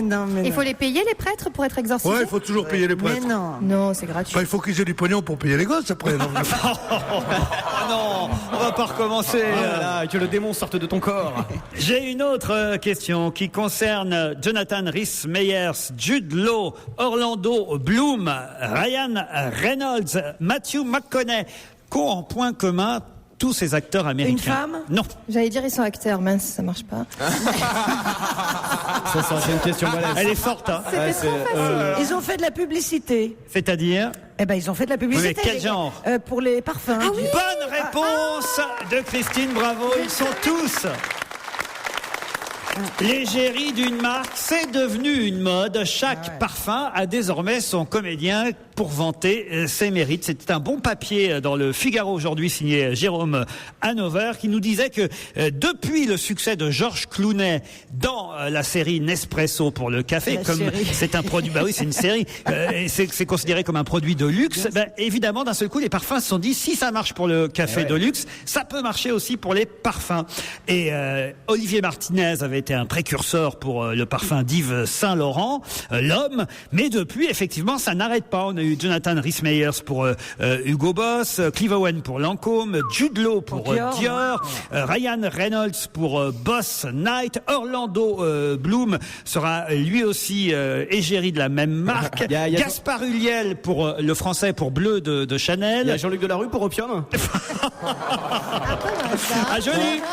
Il faut les payer, les prêtres, pour être exorcisés? Ouais, il faut toujours payer les prêtres. Non, c'est gratuit. Bah, il faut qu'ils aient du pognon pour payer les gosses après. Ah non, on va pas recommencer. Que le démon sorte de ton corps. J'ai une autre question qui concerne Jonathan Rhys-Meyers, Jude Law, Orlando Bloom, Ryan Reynolds, Matthew McConaughey, qu'ont en point commun tous ces acteurs américains. Une femme? Non. J'allais dire ils sont acteurs, mince, ça marche pas. C'est une question balèze. Elle est forte, hein. C'était trop facile. Ils ont fait de la publicité. C'est-à-dire? Eh ben, ils ont fait de la publicité. Mais quel genre? Pour les parfums. Ah oui. Bonne réponse de Christine, bravo. Ils sont tous l'égérie d'une marque. C'est devenu une mode. Chaque parfum a désormais son comédien pour vanter ses mérites. C'était un bon papier dans le Figaro aujourd'hui signé Jérôme Hanover qui nous disait que depuis le succès de Georges Clooney dans la série Nespresso pour le café, comme c'est un produit, bah oui, c'est une série, et c'est considéré comme un produit de luxe, évidemment d'un seul coup les parfums se sont dit si ça marche pour le café de luxe, ça peut marcher aussi pour les parfums. Et Olivier Martinez avait été un précurseur pour le parfum d'Yves Saint Laurent, l'homme, mais depuis effectivement ça n'arrête pas. On a eu Jonathan Rhys-Meyers pour Hugo Boss, Clive Owen pour Lancôme, Jude Law pour Dior, Ryan Reynolds pour Boss Night, Orlando Bloom sera lui aussi égérie de la même marque, Gaspard Ulliel pour le français pour Bleu de Chanel. Il y a Jean-Luc Delarue pour Opium. Ah joli.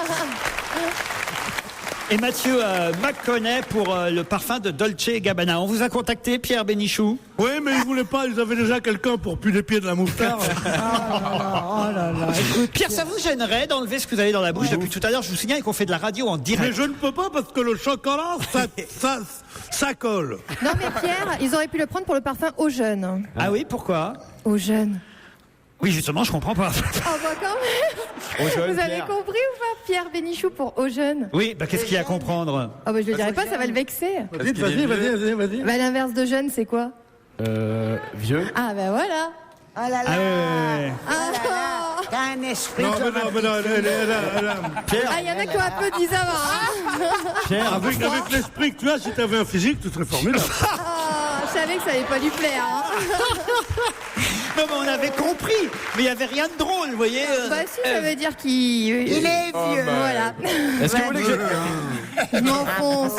Et Mathieu McConaughey pour le parfum de Dolce & Gabbana. On vous a contacté, Pierre Bénichou? Oui, mais ils voulaient pas, ils avaient déjà quelqu'un pour puer les pieds de la moutarde. Oh là là. Écoute, Pierre, ça vous gênerait d'enlever ce que vous avez dans la bouche depuis tout à l'heure? Je vous signale qu'on fait de la radio en direct. Mais je ne peux pas parce que le chocolat, ça colle. Non mais Pierre, ils auraient pu le prendre pour le parfum aux jeunes. Ah oui, pourquoi? Aux jeunes. Oui, justement, je comprends pas. Oh bah quand même. Vous avez compris ou pas, Pierre Bénichou pour aux jeunes? Oui, bah qu'est-ce qu'il y a à comprendre? Oh bah je le dirai pas, ça va le vexer. Vas-y. Bah l'inverse de jeune, c'est quoi? Vieux. Ah bah voilà. Oh là là. Ah ouais. Ah, T'as un esprit Non, comme mais non, elle a- Pierre, Ah, il y en a qui ont applaudi, ça va. Hein. Pierre, Avec l'esprit que tu as, si tu avais un physique, tu serais formidable. Ah, je savais que ça allait pas lui plaire. Hein. non, mais on avait compris, mais il n'y avait rien de drôle, vous voyez. Bah si, ça veut dire qu'il... Il est vieux. Voilà. Est-ce que vous voulez que Je m'enfonce.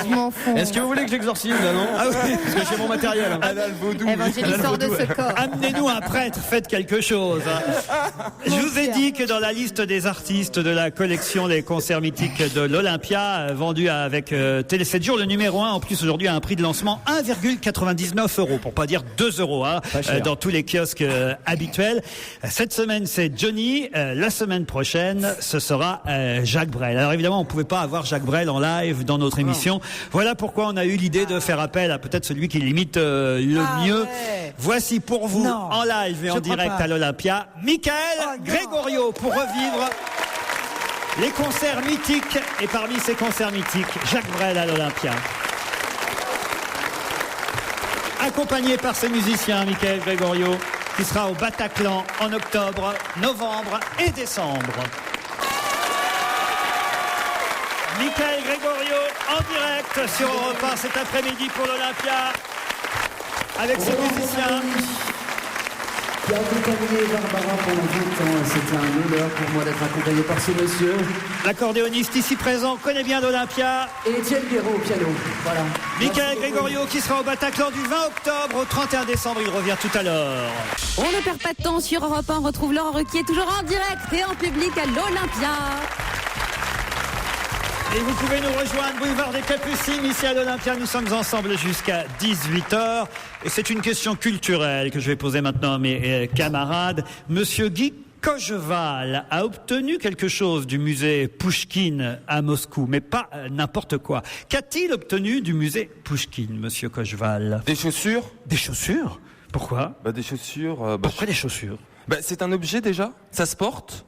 Est-ce que vous voulez que j'exorcise là, non? Ah oui. Parce que j'ai mon matériel. Hein. Elle a le vaudou. Évangélie sort de ce corps. Amenez-nous un prêtre, faites quelque chose. Je vous ai dit que dans la liste des artistes de la collection Les concerts mythiques de l'Olympia, vendu avec Télé 7 jours, le numéro 1 en plus aujourd'hui a un prix de lancement 1,99 €, pour pas dire 2 €, hein, dans tous les kiosques habituels. Cette semaine c'est Johnny, la semaine prochaine ce sera Jacques Brel. Alors évidemment on pouvait pas avoir Jacques Brel en live dans notre émission. Voilà pourquoi on a eu l'idée de faire appel à peut-être celui qui l'imite le mieux. Ouais. Voici pour vous en live et en direct à l'Olympia, Michael Gregorio pour revivre les concerts mythiques. Et parmi ces concerts mythiques, Jacques Brel à l'Olympia. Accompagné par ses musiciens, Michael Gregorio, qui sera au Bataclan en octobre, novembre et décembre. Michael Gregorio en direct sur Europe 1 cet après-midi pour l'Olympia avec ses musiciens. Qui a accompagné Barbara pendant 20 ans. C'était un honneur pour moi d'être accompagné par ce monsieur. L'accordéoniste ici présent connaît bien l'Olympia. Et Étienne Guéraud au piano. Voilà. Michael Gregorio qui sera au Bataclan du 20 octobre au 31 décembre. Il revient tout à l'heure. On ne perd pas de temps sur Europe 1. On retrouve Laurent Ruquier toujours en direct et en public à l'Olympia. Et vous pouvez nous rejoindre, boulevard des Capucines, ici à l'Olympia. Nous sommes ensemble jusqu'à 18h. Et c'est une question culturelle que je vais poser maintenant à mes camarades. Monsieur Guy Cocheval a obtenu quelque chose du musée Pouchkine à Moscou, mais pas n'importe quoi. Qu'a-t-il obtenu du musée Pouchkine, monsieur Cocheval? Des chaussures? Des chaussures? Pourquoi? Des chaussures. Pourquoi des chaussures? C'est un objet déjà? Ça se porte?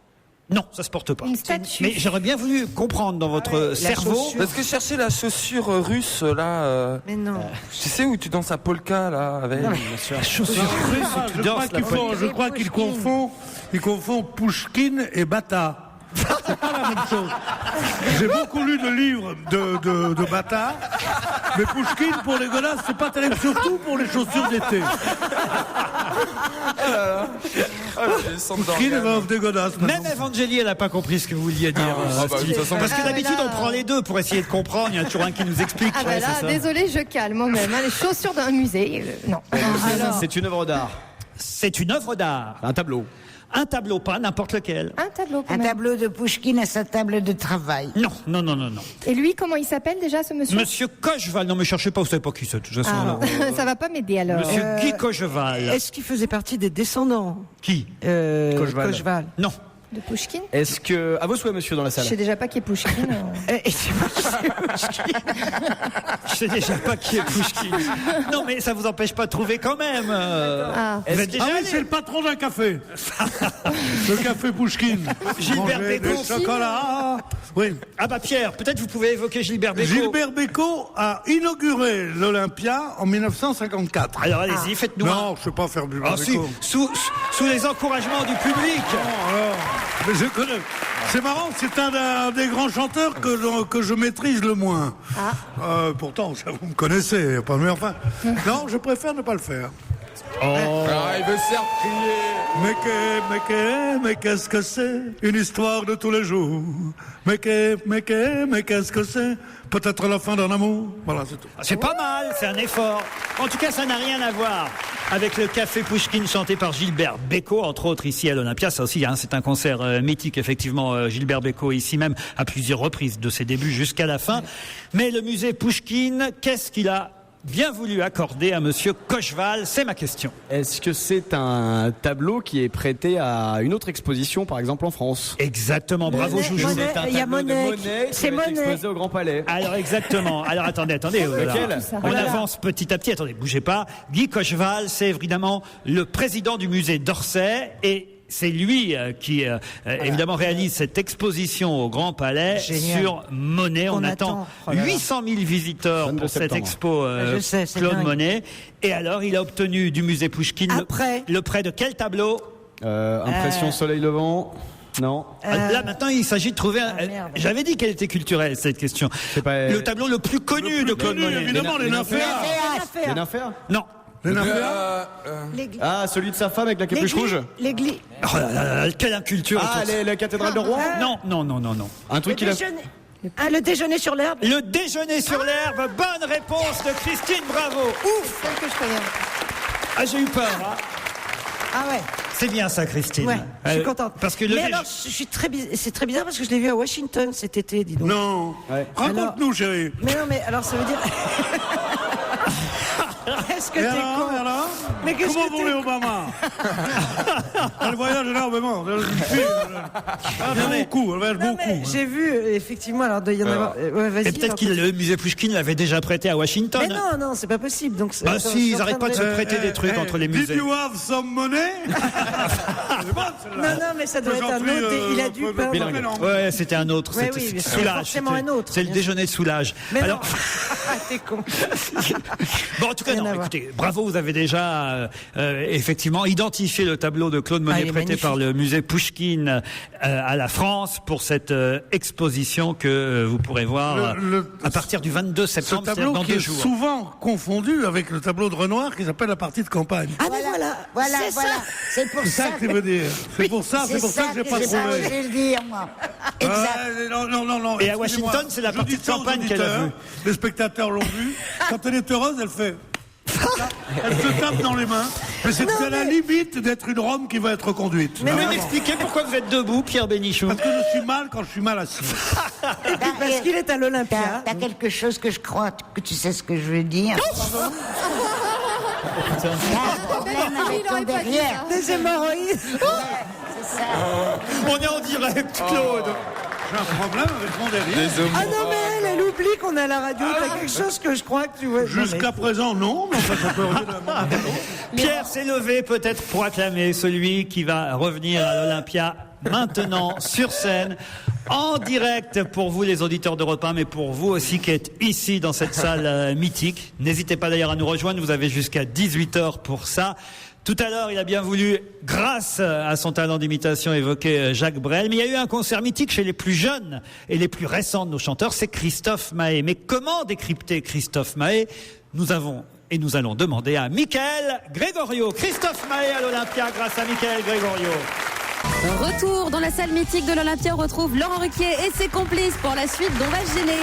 Non, ça se porte pas. Une statue. Mais j'aurais bien voulu comprendre dans votre cerveau. Parce que je cherchais la chaussure russe là. Mais non. Tu sais où tu danses à polka là avec. La chaussure russe où tu danses la polka. Je crois qu'il confond Pouchkine et Bata. C'est pas la même chose. J'ai beaucoup lu de livres de Bata, mais Pouchkine pour les godasses, c'est pas terrible, surtout pour les chaussures d'été. Pouchkine va des godasses. Même Evangélie, elle n'a pas compris ce que vous vouliez dire. Steve. Parce que d'habitude, on prend les deux pour essayer de comprendre. Il y en a toujours un qui nous explique. Ah bah là, désolé, je calme moi-même. Hein, les chaussures d'un musée, non. Alors, C'est une œuvre d'art. C'est une œuvre d'art. Un tableau. Un tableau, pas n'importe lequel. un tableau quand Un même. tableau de Pouchkine à sa table de travail. Non. Et lui, comment il s'appelle déjà, ce monsieur? Monsieur Cocheval, non mais cherchez pas, vous savez pas qui c'est de toute façon. Ah, alors. ça va pas m'aider alors. Monsieur Guy Cocheval. Est-ce qu'il faisait partie des descendants? Qui? Cocheval. Non. De Pouchkine? Est-ce que. À vos souhaits, monsieur, dans la Je salle. sais déjà pas qui est Pouchkine. Et c'est moi qui sais Pouchkine. Je sais déjà pas qui est Pouchkine. Non mais ça vous empêche pas de trouver quand même. Ah. Vous êtes déjà Ah oui, allé c'est le patron d'un café. Le café Pouchkine. Gilbert Manger Bécaud. des chocolats. Oui. Ah bah Pierre, peut-être vous pouvez évoquer Gilbert Bécaud. Gilbert Bécaud a inauguré l'Olympia en 1954. Alors allez-y, faites-nous Non, je ne sais pas faire du Ah si, Bécaud. sous les encouragements du public. Non, alors, mais je connais. C'est marrant, c'est un des grands chanteurs que je maîtrise le moins. Pourtant, ça, vous me connaissez, pas mais enfin. Non, je préfère ne pas le faire. Il veut se faire crier. Mais qu'est-ce que c'est? Une histoire de tous les jours. Mais qu'est-ce que c'est? Peut-être la fin d'un amour. Voilà, c'est tout. C'est pas mal, c'est un effort. En tout cas, ça n'a rien à voir avec le Café Pouchkine chanté par Gilbert Bécaud, entre autres ici à l'Olympia. Ça aussi, c'est un concert mythique, effectivement. Gilbert Bécaud ici même à plusieurs reprises de ses débuts jusqu'à la fin. Mais le musée Pouchkine, qu'est-ce qu'il a bien voulu accorder à monsieur Cocheval? C'est ma question. Est-ce que c'est un tableau qui est prêté à une autre exposition, par exemple en France? Exactement, bravo Joujou. Monet, C'est un il y a tableau Monet. de Monet qui C'est va être Monet. exposé au Grand Palais. Alors exactement. Alors attendez. Lequel? On avance petit à petit. Attendez, bougez pas. Guy Cocheval, c'est évidemment le président du musée d'Orsay et c'est lui qui, évidemment, réalise cette exposition au Grand Palais Génial. sur Monet. On attend 800 000 visiteurs 22 pour cette septembre. expo Je sais, c'est Claude dingue. Monet. Et alors, il a obtenu du musée Pouchkine Après. le prêt de quel tableau? Impression soleil levant. Non. Là maintenant il s'agit de trouver j'avais dit qu'elle était culturelle cette question. Le tableau le plus connu de Claude Monet. Évidemment, les nymphéas. Les nymphéas. Non. Les nymphéas. Celui de sa femme avec la capuche rouge. L'église. Oh là là, quelle inculture. La cathédrale de Rouen. Non. Un truc qu'il a. Le déjeuner sur l'herbe. Le déjeuner sur l'herbe. Bonne réponse de Christine Bravo. Ouf. Celle que je connais. Ah, j'ai eu peur. Hein. Ah ouais. C'est bien ça, Christine. Ouais, je suis contente. Parce que mais alors, c'est très bizarre parce que je l'ai vu à Washington cet été, dis donc. Non. Ouais. Raconte-nous, chérie. Mais non, mais alors ça veut dire. Est-ce que t'es con alors mais comment vont les Obama? Elle voyage énormément. Elle voyage beaucoup. J'ai vu, effectivement, alors il y en avoir. Et peut-être que le musée Pouchkine l'avait déjà prêté à Washington. Mais non, c'est pas possible. Donc, si, ils n'arrêtent pas de se prêter des trucs entre les musées. Did you have some money? Non, mais ça doit être un autre. Il a dû pas. Ouais, c'était un autre. Oui, c'est forcément un autre. C'est le déjeuner de Soulage. Mais alors, t'es con. Bon, en tout cas, non. Écoutez, bravo, vous avez déjà effectivement identifié le tableau de Claude Monet prêté par le musée Pouchkine à la France pour cette exposition que vous pourrez voir à partir du 22 septembre. Ce tableau dans qui 2 est jours. souvent confondu avec le tableau de Renoir qui s'appelle La partie de campagne. Ah, mais voilà. C'est pour C'est ça que tu veux dire. C'est pour ça que j'ai pas trouvé. Je vais le dire, moi. Exact. Non. Et à Washington, c'est la partie de campagne qu'elle a vue. Les spectateurs l'ont vue. Quand elle est heureuse, elle fait. Elle se tape dans les mains. Mais c'est à la limite d'être une Rome qui va être conduite. Mais m'expliquez pourquoi vous êtes debout, Pierre Bénichou. Parce que je suis mal quand je suis mal assis. Et puis parce qu'il est à l'Olympia. T'as quelque chose que je crois que tu sais ce que je veux dire. T'as un problème avec ton derrière. Des hémorroïdes. C'est ça. On est en direct, Claude. J'ai un problème avec mon derrière. Ah non, mais elle oublie qu'on est à la radio. T'as quelque chose que je crois que tu veux. Jusqu'à présent, non. Mais enfin, ça peut revenir de la main. Pierre s'est levé peut-être pour acclamer celui qui va revenir à l'Olympia maintenant sur scène. En direct pour vous les auditeurs d'Europe 1, mais pour vous aussi qui êtes ici dans cette salle mythique. N'hésitez pas d'ailleurs à nous rejoindre, vous avez jusqu'à 18h pour ça. Tout à l'heure, il a bien voulu, grâce à son talent d'imitation, évoquer Jacques Brel. Mais il y a eu un concert mythique chez les plus jeunes et les plus récents de nos chanteurs, c'est Christophe Maé. Mais comment décrypter Christophe Maé? Nous allons demander à Mickaël Gregorio. Christophe Maé à l'Olympia grâce à Mickaël Gregorio. Retour dans la salle mythique de l'Olympia, on retrouve Laurent Ruquier et ses complices pour la suite d'On va se gêner.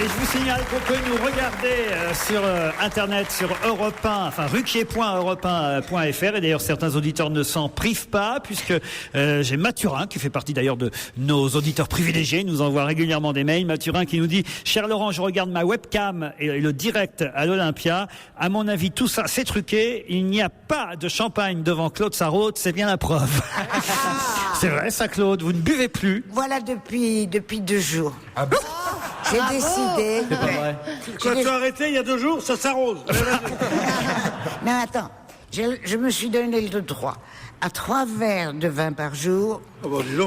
Et je vous signale qu'on peut nous regarder sur Internet, sur Europe 1, enfin ruquier.europe1.fr. Et d'ailleurs, certains auditeurs ne s'en privent pas, puisque j'ai Mathurin, qui fait partie d'ailleurs de nos auditeurs privilégiés. Il nous envoie régulièrement des mails. Mathurin qui nous dit « Cher Laurent, je regarde ma webcam et le direct à l'Olympia. À mon avis, tout ça, c'est truqué. Il n'y a pas de champagne devant Claude Sarraute. C'est bien la preuve. » C'est vrai ça, Claude? Vous ne buvez plus? Voilà depuis 2 jours. Ah bon? J'ai décidé. C'est pas vrai. Quand tu as arrêté il y a 2 jours, ça s'arrose. Non, attends. Je me suis donné le droit à 3 verres de vin par jour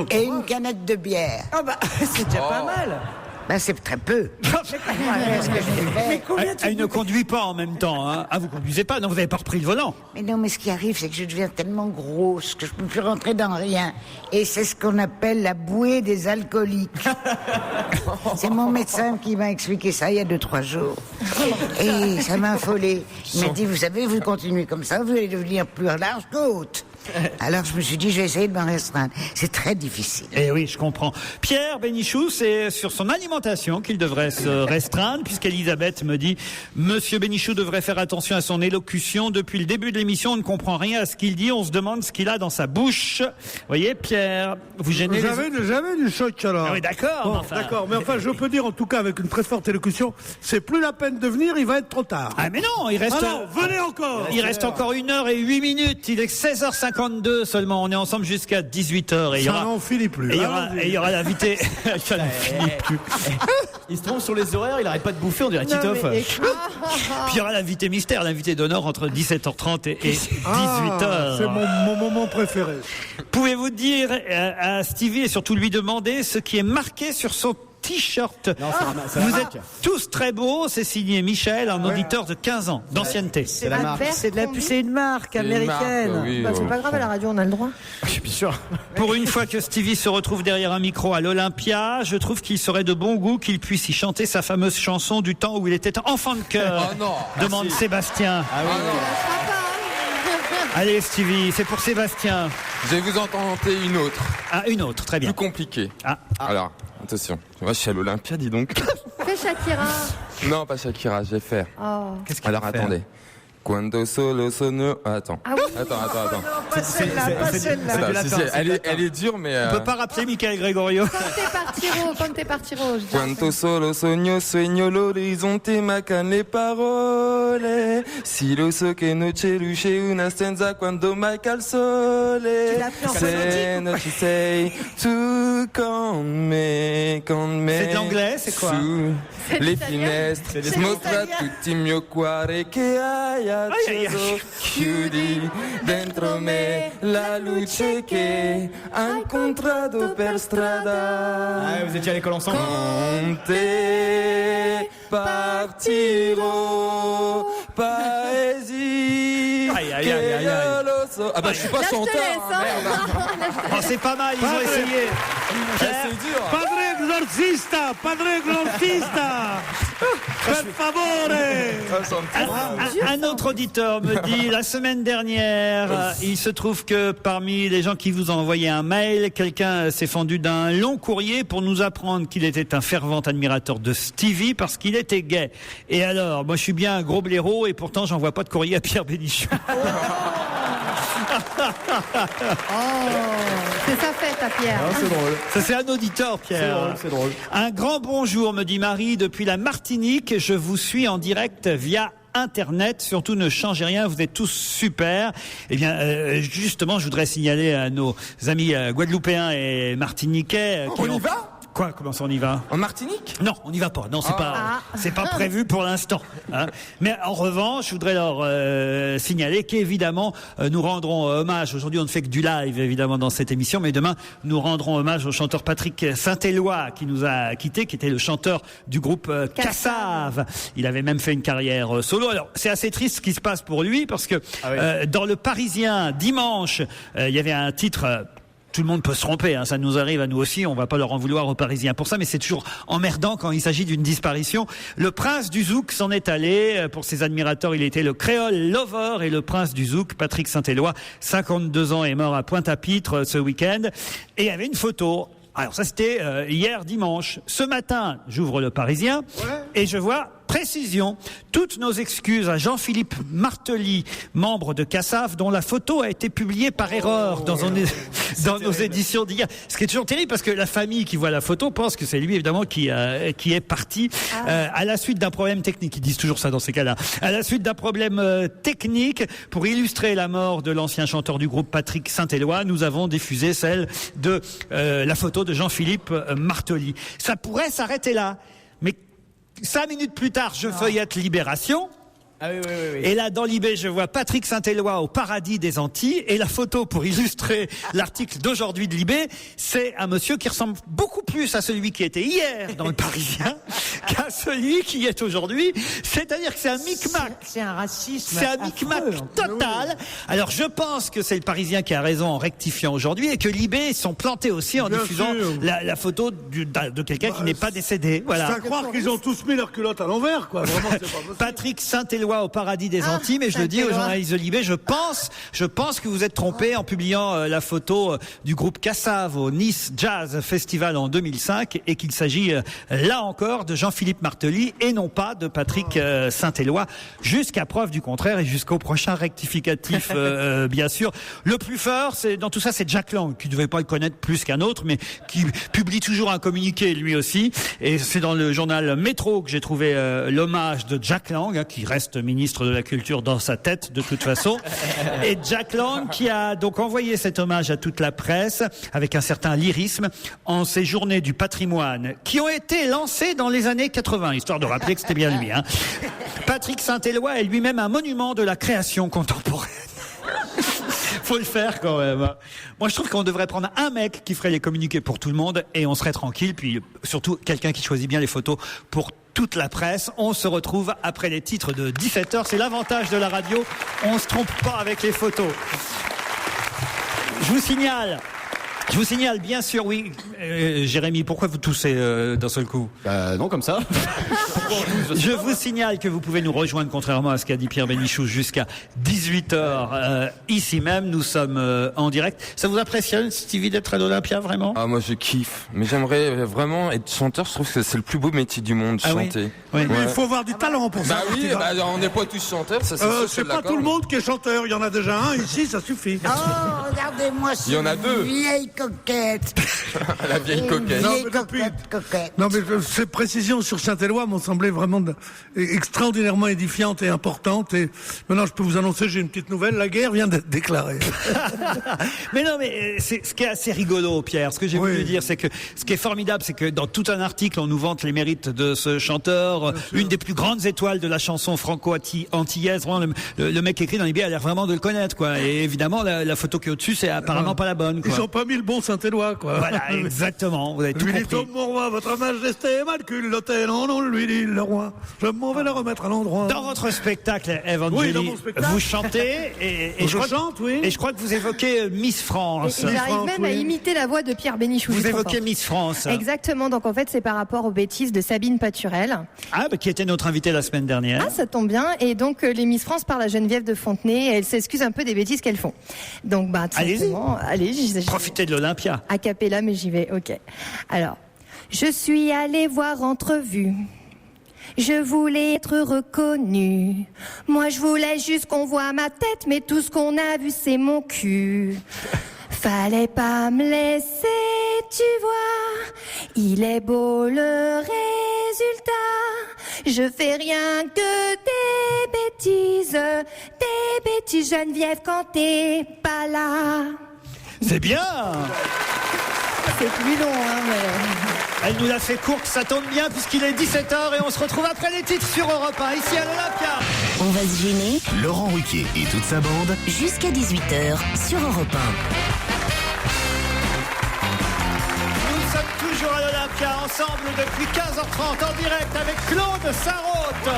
et une canette de bière. Ah bah, c'est déjà pas mal. Ben, c'est très peu. Mais combien Elle ne conduit pas en même temps. Hein. Ah, vous conduisez pas? Non, vous n'avez pas repris le volant. Mais non, mais ce qui arrive, c'est que je deviens tellement grosse que je peux plus rentrer dans rien. Et c'est ce qu'on appelle la bouée des alcooliques. C'est mon médecin qui m'a expliqué ça il y a 2-3 jours. Et ça m'a affolé. Il m'a dit, vous savez, vous continuez comme ça, vous allez devenir plus large que haute. Alors je me suis dit, je vais essayer de m'en restreindre. C'est très difficile. Eh oui, je comprends. Pierre Bénichou, c'est sur son alimentation qu'il devrait se restreindre, puisqu'Elisabeth me dit « Monsieur Bénichou devrait faire attention à son élocution. Depuis le début de l'émission, on ne comprend rien à ce qu'il dit. On se demande ce qu'il a dans sa bouche. » Vous voyez, Pierre, vous gênez J'avais du choc alors. Ah oui, d'accord. Bon, enfin... D'accord, mais enfin, je peux dire en tout cas avec une très forte élocution, c'est plus la peine de venir, il va être trop tard. Ah mais non, il reste... Alors, venez encore. Il reste encore 1 heure et 8 minutes. Il est 16h52 seulement. On est ensemble jusqu'à 18h. Et ça n'en finit plus. Et il y aura l'invité. Ça n'en finit plus. Il se trompe sur les horaires, il arrête pas de bouffer, on dirait Titoff. Puis il y aura l'invité mystère, l'invité d'honneur entre 17h30 et 18h. C'est mon moment préféré. Pouvez-vous dire à Stevie et surtout lui demander ce qui est marqué sur son t-shirt. Non, c'est la Vous marque. êtes tous très beaux. C'est signé Michel, un auditeur de 15 ans d'ancienneté. C'est la marque. C'est une marque américaine. Oui, C'est pas grave, à la radio, on a le droit. Je suis bien sûr. Pour une fois que Stevie se retrouve derrière un micro à l'Olympia, je trouve qu'il serait de bon goût qu'il puisse y chanter sa fameuse chanson du temps où il était enfant de cœur. Oh non. Demande Sébastien. Ah non. Allez Stevie, c'est pour Sébastien. Je vais vous en tenter une autre. Ah, une autre, très bien. Plus compliquée. Ah. Alors, attention. Moi, je suis à l'Olympia, dis donc. Fais Shakira. Non, pas Shakira, je vais faire. Oh. Qu'est-ce qu'il Alors, faut faire attendez. Quando solo sono... Attends. Ah oui. Attends. Pas celle-là, pas celle-là. Attends, si, elle est dure, mais... On peut pas rappeler Michael Gregorio. Comme t'es parti Rose. Quanto solo sogno l'orizzonte mancano le parole. Si lo so che non c'è luce una stanza quando manca il sole. Se non ci sei tu con me. C'est de l'anglais, c'est quoi? Su le finestre mostra tutti il mio cuore che hai acceso. Chiudi dentro me la luce che hai incontrato per strada. Ah, vous étiez à l'école ensemble. Con te partirò, paesi Aïe. che io lo so. Ah bah je suis pas chanteur, merde. Oh, c'est pas mal, ils ont essayé. C'est dur. Padre exorcista, per favore. Un autre auditeur me dit, la semaine dernière, il se trouve que parmi les gens qui vous ont envoyé un mail, quelqu'un s'est fendu d'un long courrier pour nous apprendre qu'il était un fervent admirateur de Stevie parce qu'il était gay. Et alors, moi je suis bien un gros blaireau et pourtant j'envoie pas de courrier à Pierre Bénichou. C'est sa fête à Pierre. Ah, c'est drôle. Ça c'est un auditeur, Pierre. C'est drôle. Un grand bonjour, me dit Marie, depuis la Martinique. Je vous suis en direct via Internet. Surtout, ne changez rien, vous êtes tous super. Eh bien, justement, je voudrais signaler à nos amis guadeloupéens et martiniquais. On y va ? Quoi? Comment ça on y va? En Martinique? Non, on n'y va pas. Non, c'est pas prévu pour l'instant. Hein. Mais en revanche, je voudrais leur signaler qu'évidemment, nous rendrons hommage. Aujourd'hui, on ne fait que du live, évidemment, dans cette émission. Mais demain, nous rendrons hommage au chanteur Patrick Saint-Éloi, qui nous a quittés, qui était le chanteur du groupe Cassave. Il avait même fait une carrière solo. Alors, c'est assez triste ce qui se passe pour lui, parce que dans Le Parisien, dimanche, il y avait un titre... Tout le monde peut se tromper, hein, ça nous arrive à nous aussi, on va pas leur en vouloir aux Parisiens pour ça, mais c'est toujours emmerdant quand il s'agit d'une disparition. Le prince du Zouk s'en est allé, pour ses admirateurs il était le créole lover et le prince du Zouk, Patrick Saint-Éloi, 52 ans, est mort à Pointe-à-Pitre ce week-end, et il y avait une photo. Alors ça c'était hier dimanche. Ce matin, j'ouvre Le Parisien et je vois... Précision, toutes nos excuses à Jean-Philippe Martelly, membre de Cassave, dont la photo a été publiée par erreur dans nos éditions d'hier. Ce qui est toujours terrible parce que la famille qui voit la photo pense que c'est lui évidemment qui est parti à la suite d'un problème technique. Ils disent toujours ça dans ces cas-là. À la suite d'un problème technique, pour illustrer la mort de l'ancien chanteur du groupe Patrick Saint-Éloi, nous avons diffusé celle de la photo de Jean-Philippe Martelly. Ça pourrait s'arrêter là, mais 5 minutes plus tard, je feuillette Libération. Ah oui. Et là, dans Libé, je vois Patrick Saint-Éloi au paradis des Antilles. Et la photo pour illustrer l'article d'aujourd'hui de Libé, c'est un monsieur qui ressemble beaucoup plus à celui qui était hier dans Le Parisien qu'à celui qui est aujourd'hui. C'est-à-dire que c'est un micmac. C'est un racisme. C'est un micmac total. Alors, je pense que c'est Le Parisien qui a raison en rectifiant aujourd'hui et que Libé sont plantés aussi en diffusant la photo de quelqu'un qui n'est pas décédé. Voilà. C'est à croire qu'ils ont tous mis leur culotte à l'envers, quoi. Vraiment, c'est pas possible. Patrick Saint-Éloi au paradis des Antilles, mais je le dis aux journalistes de Libé, je pense que vous êtes trompés en publiant la photo du groupe Cassave au Nice Jazz Festival en 2005 et qu'il s'agit là encore de Jean-Philippe Martelly et non pas de Patrick Saint-Éloi, jusqu'à preuve du contraire et jusqu'au prochain rectificatif bien sûr. Le plus fort, c'est dans tout ça, c'est Jack Lang, qui ne devait pas le connaître plus qu'un autre, mais qui publie toujours un communiqué lui aussi, et c'est dans le journal Métro que j'ai trouvé l'hommage de Jack Lang, qui reste ministre de la Culture dans sa tête de toute façon, et Jack Lang qui a donc envoyé cet hommage à toute la presse avec un certain lyrisme en ces journées du patrimoine qui ont été lancées dans les années 80, histoire de rappeler que c'était bien lui. Hein. Patrick Saint-Éloi est lui-même un monument de la création contemporaine. Faut le faire quand même. Moi, je trouve qu'on devrait prendre un mec qui ferait les communiqués pour tout le monde et on serait tranquille. Puis surtout, quelqu'un qui choisit bien les photos pour toute la presse. On se retrouve après les titres de 17h. C'est l'avantage de la radio. On se trompe pas avec les photos. Je vous signale, bien sûr, oui. Jérémy, pourquoi vous toussez d'un seul coup? Non, comme ça. Je vous signale que vous pouvez nous rejoindre, contrairement à ce qu'a dit Pierre Bénichou, jusqu'à 18h. Ici même, nous sommes en direct. Ça vous impressionne, Stevie, d'être à l'Olympia, vraiment? Ah, moi je kiffe. Mais j'aimerais vraiment être chanteur. Je trouve que c'est le plus beau métier du monde, chanter. Oui. Mais il faut avoir du talent pour ça. Bah oui, on n'est pas tous chanteurs, ça c'est sûr. C'est pas tout le monde qui est chanteur. Il y en a déjà un ici, ça suffit. Oh, regardez-moi Il y en a deux. Vieille coquette. La vieille coquette. Vieille coquette. Non, mais ces précisions sur Saint-Éloi m'ont semblé vraiment extraordinairement édifiantes et importantes. Et maintenant, je peux vous annoncer, j'ai une petite nouvelle. La guerre vient d'être déclarée. Mais non, mais c'est ce qui est assez rigolo, Pierre. Ce que j'ai voulu dire, c'est que ce qui est formidable, c'est que dans tout un article, on nous vante les mérites de ce chanteur, une des plus grandes étoiles de la chanson franco-antillaise. Le mec qui écrit dans les billets a l'air vraiment de le connaître, quoi. Et évidemment, la photo qui est au-dessus, c'est apparemment pas la bonne, quoi. Ils ont pas mis le bon Saint-Éloi, quoi. Voilà, exactement. Vous avez tout compris. Mon roi, votre majesté mal culotté, non, lui dit le roi. Je m'en vais la remettre à l'endroit. Dans votre spectacle, Evangélie, vous chantez et je chante, oui. Et je crois que vous évoquez Miss France. Et j'arrive même à imiter la voix de Pierre Bénichou. Vous évoquez Miss France. Exactement. Donc en fait, c'est par rapport aux bêtises de Sabine Paturel. Ah, qui était notre invitée la semaine dernière. Ah, ça tombe bien. Et donc les Miss France parlent à Geneviève de Fontenay et elles s'excusent un peu des bêtises qu'elles font. Donc tout simplement, profitez de l'Olympia. A cappella, mais j'y vais. Ok. Alors, je suis allée voir Entrevue. Je voulais être reconnue. Moi, je voulais juste qu'on voit ma tête, mais tout ce qu'on a vu, c'est mon cul. Fallait pas me laisser, tu vois. Il est beau le résultat. Je fais rien que des bêtises, Geneviève, quand t'es pas là. C'est bien. C'est plus long, hein, mais... Elle nous l'a fait courte, ça tombe bien puisqu'il est 17h et on se retrouve après les titres sur Europe 1, ici à l'Olympia. On va se gêner. Laurent Ruquier et toute sa bande. Jusqu'à 18h sur Europe 1. Nous sommes toujours à l'Olympia, ensemble depuis 15h30 en direct avec Claude Sarraute,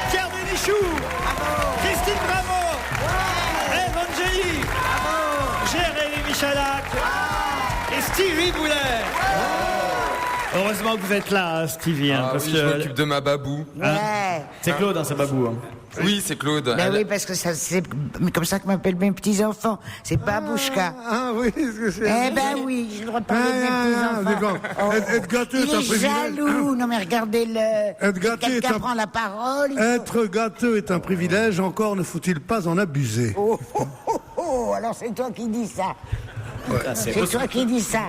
Pierre Bénichou, Christine Bravo, Evangélie, Jérémy Michalak et Stevie Boulet. Heureusement que vous êtes là, Stevie. Parce que je m'occupe de ma babou. C'est Claude, c'est babou. Oui, c'est Claude. Ben oui, parce que c'est comme ça que m'appellent mes petits-enfants. C'est Babouchka. Ah oui, eh ben oui, j'ai le droit de parler de mes petits-enfants. Être gâteux, c'est un Il est privilège. jaloux. Non mais regardez-le. Être gâté Quelqu'un prend la parole. Être gâteux est un privilège, encore ne faut-il pas en abuser. Oh, alors c'est toi qui dis ça. Ouais. C'est toi qui dis ça.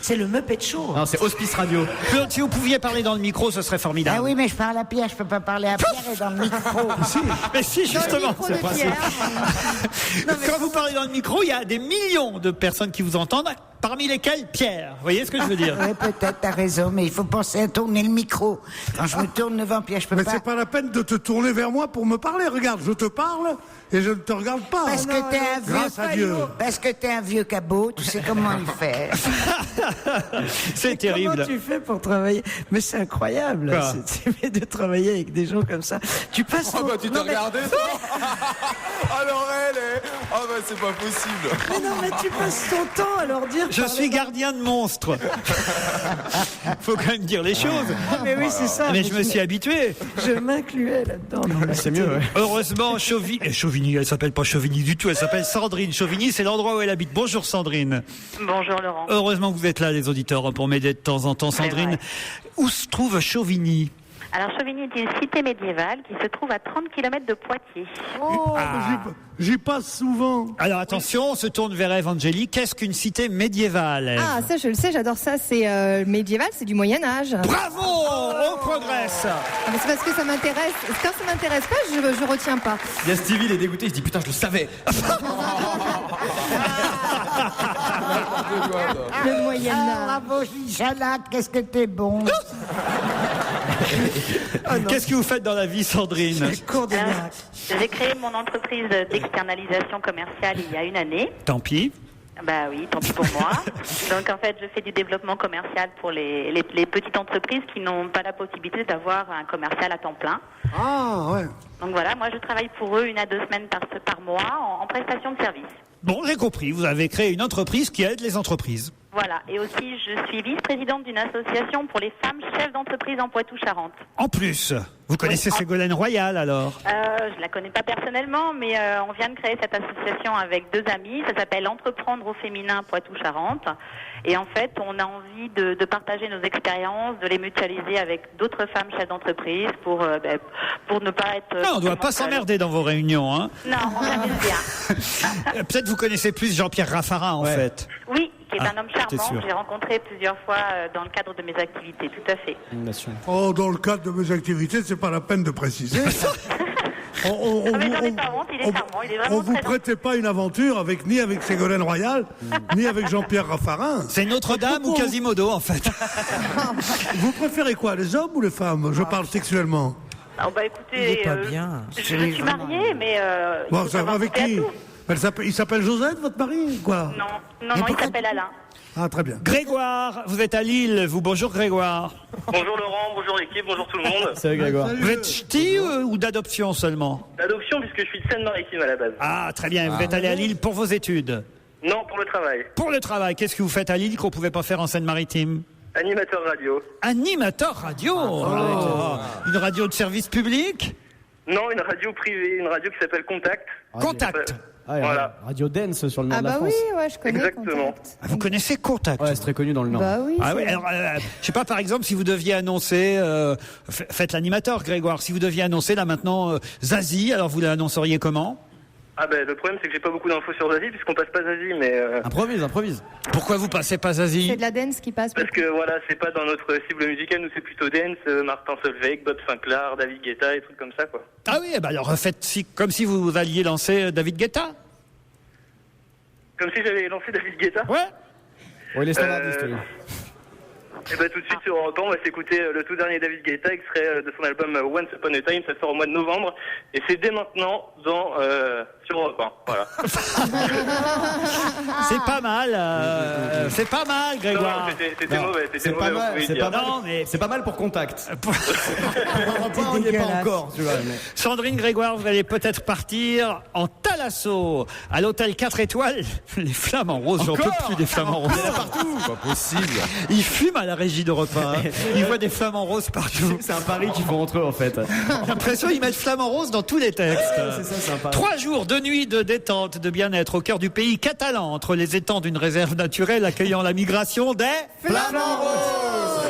C'est le Muppet Show. Non, c'est Hospice Radio. Claude, si vous pouviez parler dans le micro, ce serait formidable. Ah oui, mais je parle à Pierre, je peux pas parler à Pierre et dans le micro. Mais si, justement, c'est le principe. Quand vous parlez dans le micro, il y a des millions de personnes qui vous entendent, parmi lesquelles Pierre. Vous voyez ce que je veux dire? Oui, peut-être, t'as raison, mais il faut penser à tourner le micro. Quand je me tourne devant Pierre, je peux pas... Mais c'est pas la peine de te tourner vers moi pour me parler. Regarde, je te parle et je ne te regarde pas. Parce que t'es un vieux... Grâce à Dieu. Parce que t'es un vieux cabot, tu sais comment il fait. C'est terrible. Comment tu fais pour travailler? Mais c'est incroyable. C'est de travailler avec des gens comme ça. Tu passes. Oh bah tu t'es regardé alors elle est... Oh bah c'est pas possible. Mais non, mais tu passes ton temps à leur dire. Je suis gardien de monstres. Faut quand même dire les choses. Mais oui, c'est ça. Mais je me suis habitué. Je m'incluais là-dedans. C'est mieux, ouais. Heureusement, Chauvigny, elle s'appelle pas Chauvigny du tout, elle s'appelle Sandrine. Chauvigny, c'est l'endroit où elle habite. Bonjour Sandrine. Bonjour Laurent. Heureusement que vous êtes là, les auditeurs, pour m'aider de temps en temps. Sandrine, où se trouve Chauvigny? Alors Chauvigny est une cité médiévale qui se trouve à 30 km de Poitiers. Oh, j'y passe souvent. Alors attention, on se tourne vers Evangélie. Qu'est-ce qu'une cité médiévale? Ah, ça je le sais, j'adore ça. C'est médiéval, c'est du Moyen-Âge. Bravo, on progresse. Ah, c'est parce que ça m'intéresse. Quand ça m'intéresse pas, je retiens pas. Il y a Stevie, il est dégoûté, il se dit putain, je le savais. Le Moyen-Âge. Ah, bravo, Michalak, qu'est-ce que t'es bon. Qu'est-ce que vous faites dans la vie, Sandrine? J'ai créé mon entreprise d'externalisation commerciale il y a 1 année. Tant pis. Bah oui, tant pis pour moi. Donc en fait, je fais du développement commercial pour les petites entreprises qui n'ont pas la possibilité d'avoir un commercial à temps plein. Ah ouais. Donc voilà, moi je travaille pour eux 1 à 2 semaines par mois en prestation de service. Bon, j'ai compris. Vous avez créé une entreprise qui aide les entreprises. Voilà, et aussi je suis vice-présidente d'une association pour les femmes chefs d'entreprise en Poitou-Charentes. En plus, vous connaissez Ségolène Royal alors? Je la connais pas personnellement, mais on vient de créer cette association avec 2 amis. Ça s'appelle Entreprendre au féminin Poitou-Charentes. Et en fait, on a envie de partager nos expériences, de les mutualiser avec d'autres femmes chefs d'entreprise pour ne pas être... Non, on ne doit pas s'emmerder dans vos réunions. Hein. Non, on s'amuse bien. Peut-être vous connaissez plus Jean-Pierre Raffarin en fait. Oui, qui est un homme charmant sûr. que j'ai rencontré plusieurs fois dans le cadre de mes activités, tout à fait. Oh, dans le cadre de mes activités, c'est pas la peine de préciser. Mais j'en ai pas honte, il est charmant, il est vraiment On vous très prêtait pas une aventure ni avec Ségolène Royal, ni avec Jean-Pierre Raffarin. C'est Notre-Dame ou Quasimodo en fait. Vous préférez quoi, les hommes ou les femmes? Je parle sexuellement. Oh, bah écoutez, Il est pas bien. Je suis mariée, mais... Bon, ça va avec qui? Il s'appelle Josette, votre mari, quoi? Non, il s'appelle Alain. Ah, très bien. Grégoire, vous êtes à Lille, vous. Bonjour Grégoire. Bonjour Laurent, bonjour l'équipe, bonjour tout le monde. Salut Grégoire. Vous êtes ch'ti ou d'adoption seulement? D'adoption puisque je suis de Seine-Maritime à la base. Ah, très bien. Vous êtes allé à Lille pour vos études? Non, pour le travail. Pour le travail, qu'est-ce que vous faites à Lille qu'on ne pouvait pas faire en Seine-Maritime? Animateur radio. Animateur radio. Une radio de service public? Non, une radio privée, une radio qui s'appelle Contact. Contact. Voilà. Radio Dance sur le nord Ah de la bah France. oui, ouais, je connais. Exactement. Contact. Vous connaissez Contact? Ouais, c'est très connu dans le Nord. Bah oui. Ah oui, alors, je sais pas, par exemple, si vous deviez annoncer, faites l'animateur, Grégoire, si vous deviez annoncer là maintenant Zazie, alors vous l'annonceriez comment? Ah ben le problème c'est que j'ai pas beaucoup d'infos sur Zazie puisqu'on passe pas Zazie, mais... Improvise. Pourquoi vous passez pas Zazie? C'est de la dance qui passe. Parce que voilà, c'est pas dans notre cible musicale, nous c'est plutôt dance, Martin Solveig, Bob Sinclair, David Guetta, et trucs comme ça quoi. Ah oui, bah alors faites comme si vous alliez lancer David Guetta. Comme si j'avais lancé David Guetta? Ouais. Ouais, les standardistes, lui. Et bah tout de suite sur Europe 1, on va s'écouter le tout dernier David Guetta, extrait de son album Once Upon a Time, ça sort au mois de novembre, et c'est dès maintenant sur Europe 1, voilà. C'est pas mal, c'est pas mal, Grégoire. Non, c'était mauvais, C'est pas mal, vous pouvez c'est dire. pas mal. Non, mais C'est pas mal pour Contact. On n'y est pas encore, tu vois. Mais... Sandrine Grégoire, vous allez peut-être partir en Thalasso, à l'hôtel 4 étoiles. Les flamants roses, j'en peux plus des flamants roses. Il y en a partout. Pas possible. Ils fument à la régie de repas. Ils voient des flamants roses partout. C'est un pari qu'ils font entre eux en fait. J'ai l'impression qu'ils mettent flamants roses dans tous les textes. C'est ça, c'est un pari. 3 jours de nuit de détente, de bien-être au cœur du pays catalan, entre les étangs d'une réserve naturelle accueillant la migration des Flamants roses.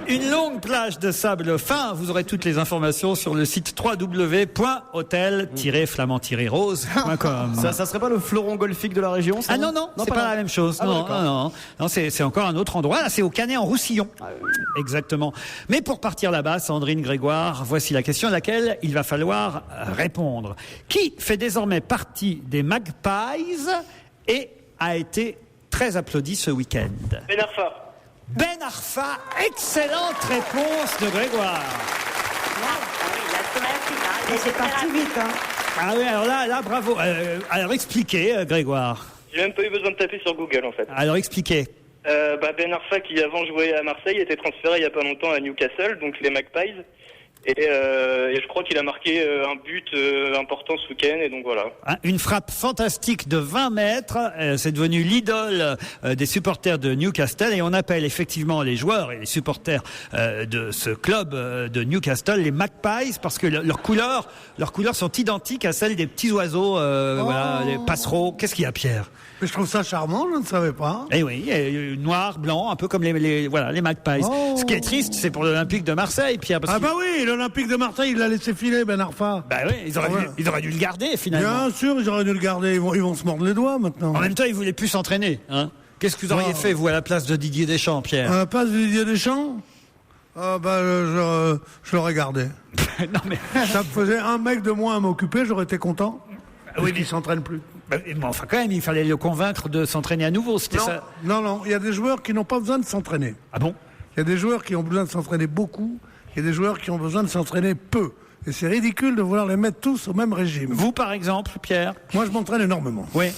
Une longue plage de sable fin. Vous aurez toutes les informations sur le site www.hotel-flamand-rose.com. Ça serait pas le fleuron golfique de la région ça? Ah non, c'est pas la même chose. Ah, non, d'accord. non, c'est encore un autre endroit. Là, c'est au Canet-en-Roussillon. Exactement. Mais pour partir là-bas, Sandrine Grégoire, voici la question à laquelle il va falloir répondre. Qui fait désormais partie des Magpies et a été très applaudi ce week-end? Ben Arfa. Ben Arfa, excellente réponse de Grégoire. Et c'est parti vite, hein. Ah oui, alors là, bravo. Alors expliquez, Grégoire. J'ai même pas eu besoin de taper sur Google en fait. Alors expliquez. Ben Arfa qui avant jouait à Marseille était transféré il y a pas longtemps à Newcastle, donc les Magpies. Et je crois qu'il a marqué un but important ce week-end, et donc voilà. Une frappe fantastique de 20 mètres, c'est devenu l'idole des supporters de Newcastle, et on appelle effectivement les joueurs et les supporters de ce club de Newcastle les Magpies, parce que leurs couleurs sont identiques à celles des petits oiseaux, voilà, les passereaux. Qu'est-ce qu'il y a, Pierre? Mais je trouve ça charmant, je ne savais pas. Eh oui, noir, blanc, un peu comme les Magpies. Ce qui est triste, c'est pour l'Olympique de Marseille, Pierre. Parce bah oui, l'Olympique de Marseille, il l'a laissé filer, Ben Arfa. Bah oui, ils auraient dû le garder, finalement. Bien sûr, ils auraient dû le garder. Ils vont se mordre les doigts, maintenant. En même temps, ils voulaient plus s'entraîner, hein. Qu'est-ce que vous auriez fait, vous, à la place de Didier Deschamps, Pierre? À la place de Didier Deschamps? Je l'aurais gardé. Non, mais... Ça me faisait un mec de moins à m'occuper, j'aurais été content. Oui, mais il s'entraîne plus. Mais enfin, quand même, il fallait le convaincre de s'entraîner à nouveau. C'était ça. Non, il y a des joueurs qui n'ont pas besoin de s'entraîner. Ah bon? Il y a des joueurs qui ont besoin de s'entraîner beaucoup et des joueurs qui ont besoin de s'entraîner peu. Et c'est ridicule de vouloir les mettre tous au même régime. Vous, par exemple, Pierre? Moi, je m'entraîne énormément. Oui.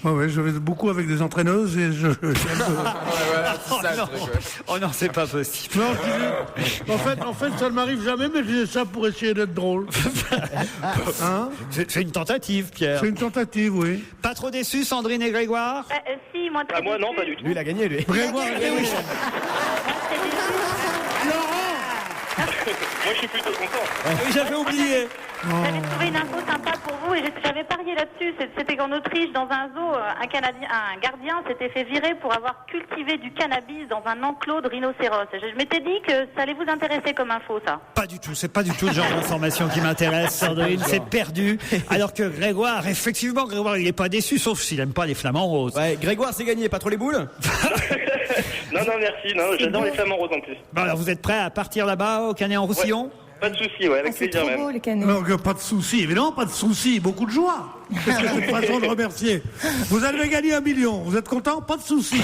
Je vais beaucoup avec des entraîneuses et Oh non, c'est pas possible. Non, en fait, ça ne m'arrive jamais, mais je disais ça pour essayer d'être drôle. Hein? C'est une tentative, Pierre. C'est une tentative, oui. Pas trop déçu, Sandrine et Grégoire? Si, moi très moi non, pas du tout. Lui, il a gagné, lui. Grégoire, Moi, je suis plutôt content. Oui, j'avais oublié. J'avais trouvé une info sympa pour vous et j'avais parié là-dessus. C'était qu'en Autriche, dans un zoo, un gardien s'était fait virer pour avoir cultivé du cannabis dans un enclos de rhinocéros. Je m'étais dit que ça allait vous intéresser comme info, ça. Pas du tout, c'est pas du tout le genre d'information qui m'intéresse, Sandrine, c'est perdu. Alors que Grégoire, effectivement, il est pas déçu, sauf s'il aime pas les flamants roses. Ouais, Grégoire, c'est gagné, pas trop les boules? Non, merci, j'adore les flamants roses en plus. Bon, alors vous êtes prêts à partir là-bas au Canet-en-Roussillon? Pas de souci, avec plaisir même. Beau, les canets. Non, pas de souci, évidemment, pas de souci, beaucoup de joie. C'est une façon de remercier. Vous allez gagner 1 million, vous êtes content? Pas de souci.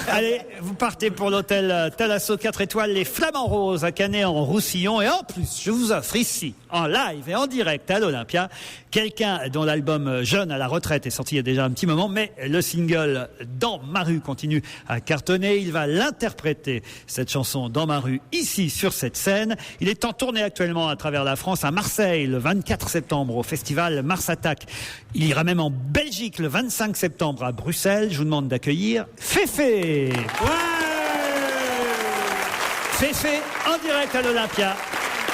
Allez, vous partez pour l'hôtel Thalasso 4 étoiles, les Flamants Roses à Canet-en-Roussillon. Et en plus, je vous offre ici, en live et en direct à l'Olympia, quelqu'un dont l'album Jeune à la retraite est sorti il y a déjà un petit moment, mais le single Dans ma rue continue à cartonner. Il va l'interpréter, cette chanson Dans ma rue, ici sur cette scène. Il est en tournée actuellement à travers la France, à Marseille le 24 septembre au festival Mars Attack. Il ira même en Belgique le 25 septembre à Bruxelles. Je vous demande d'accueillir Féfé. Féfé en direct à l'Olympia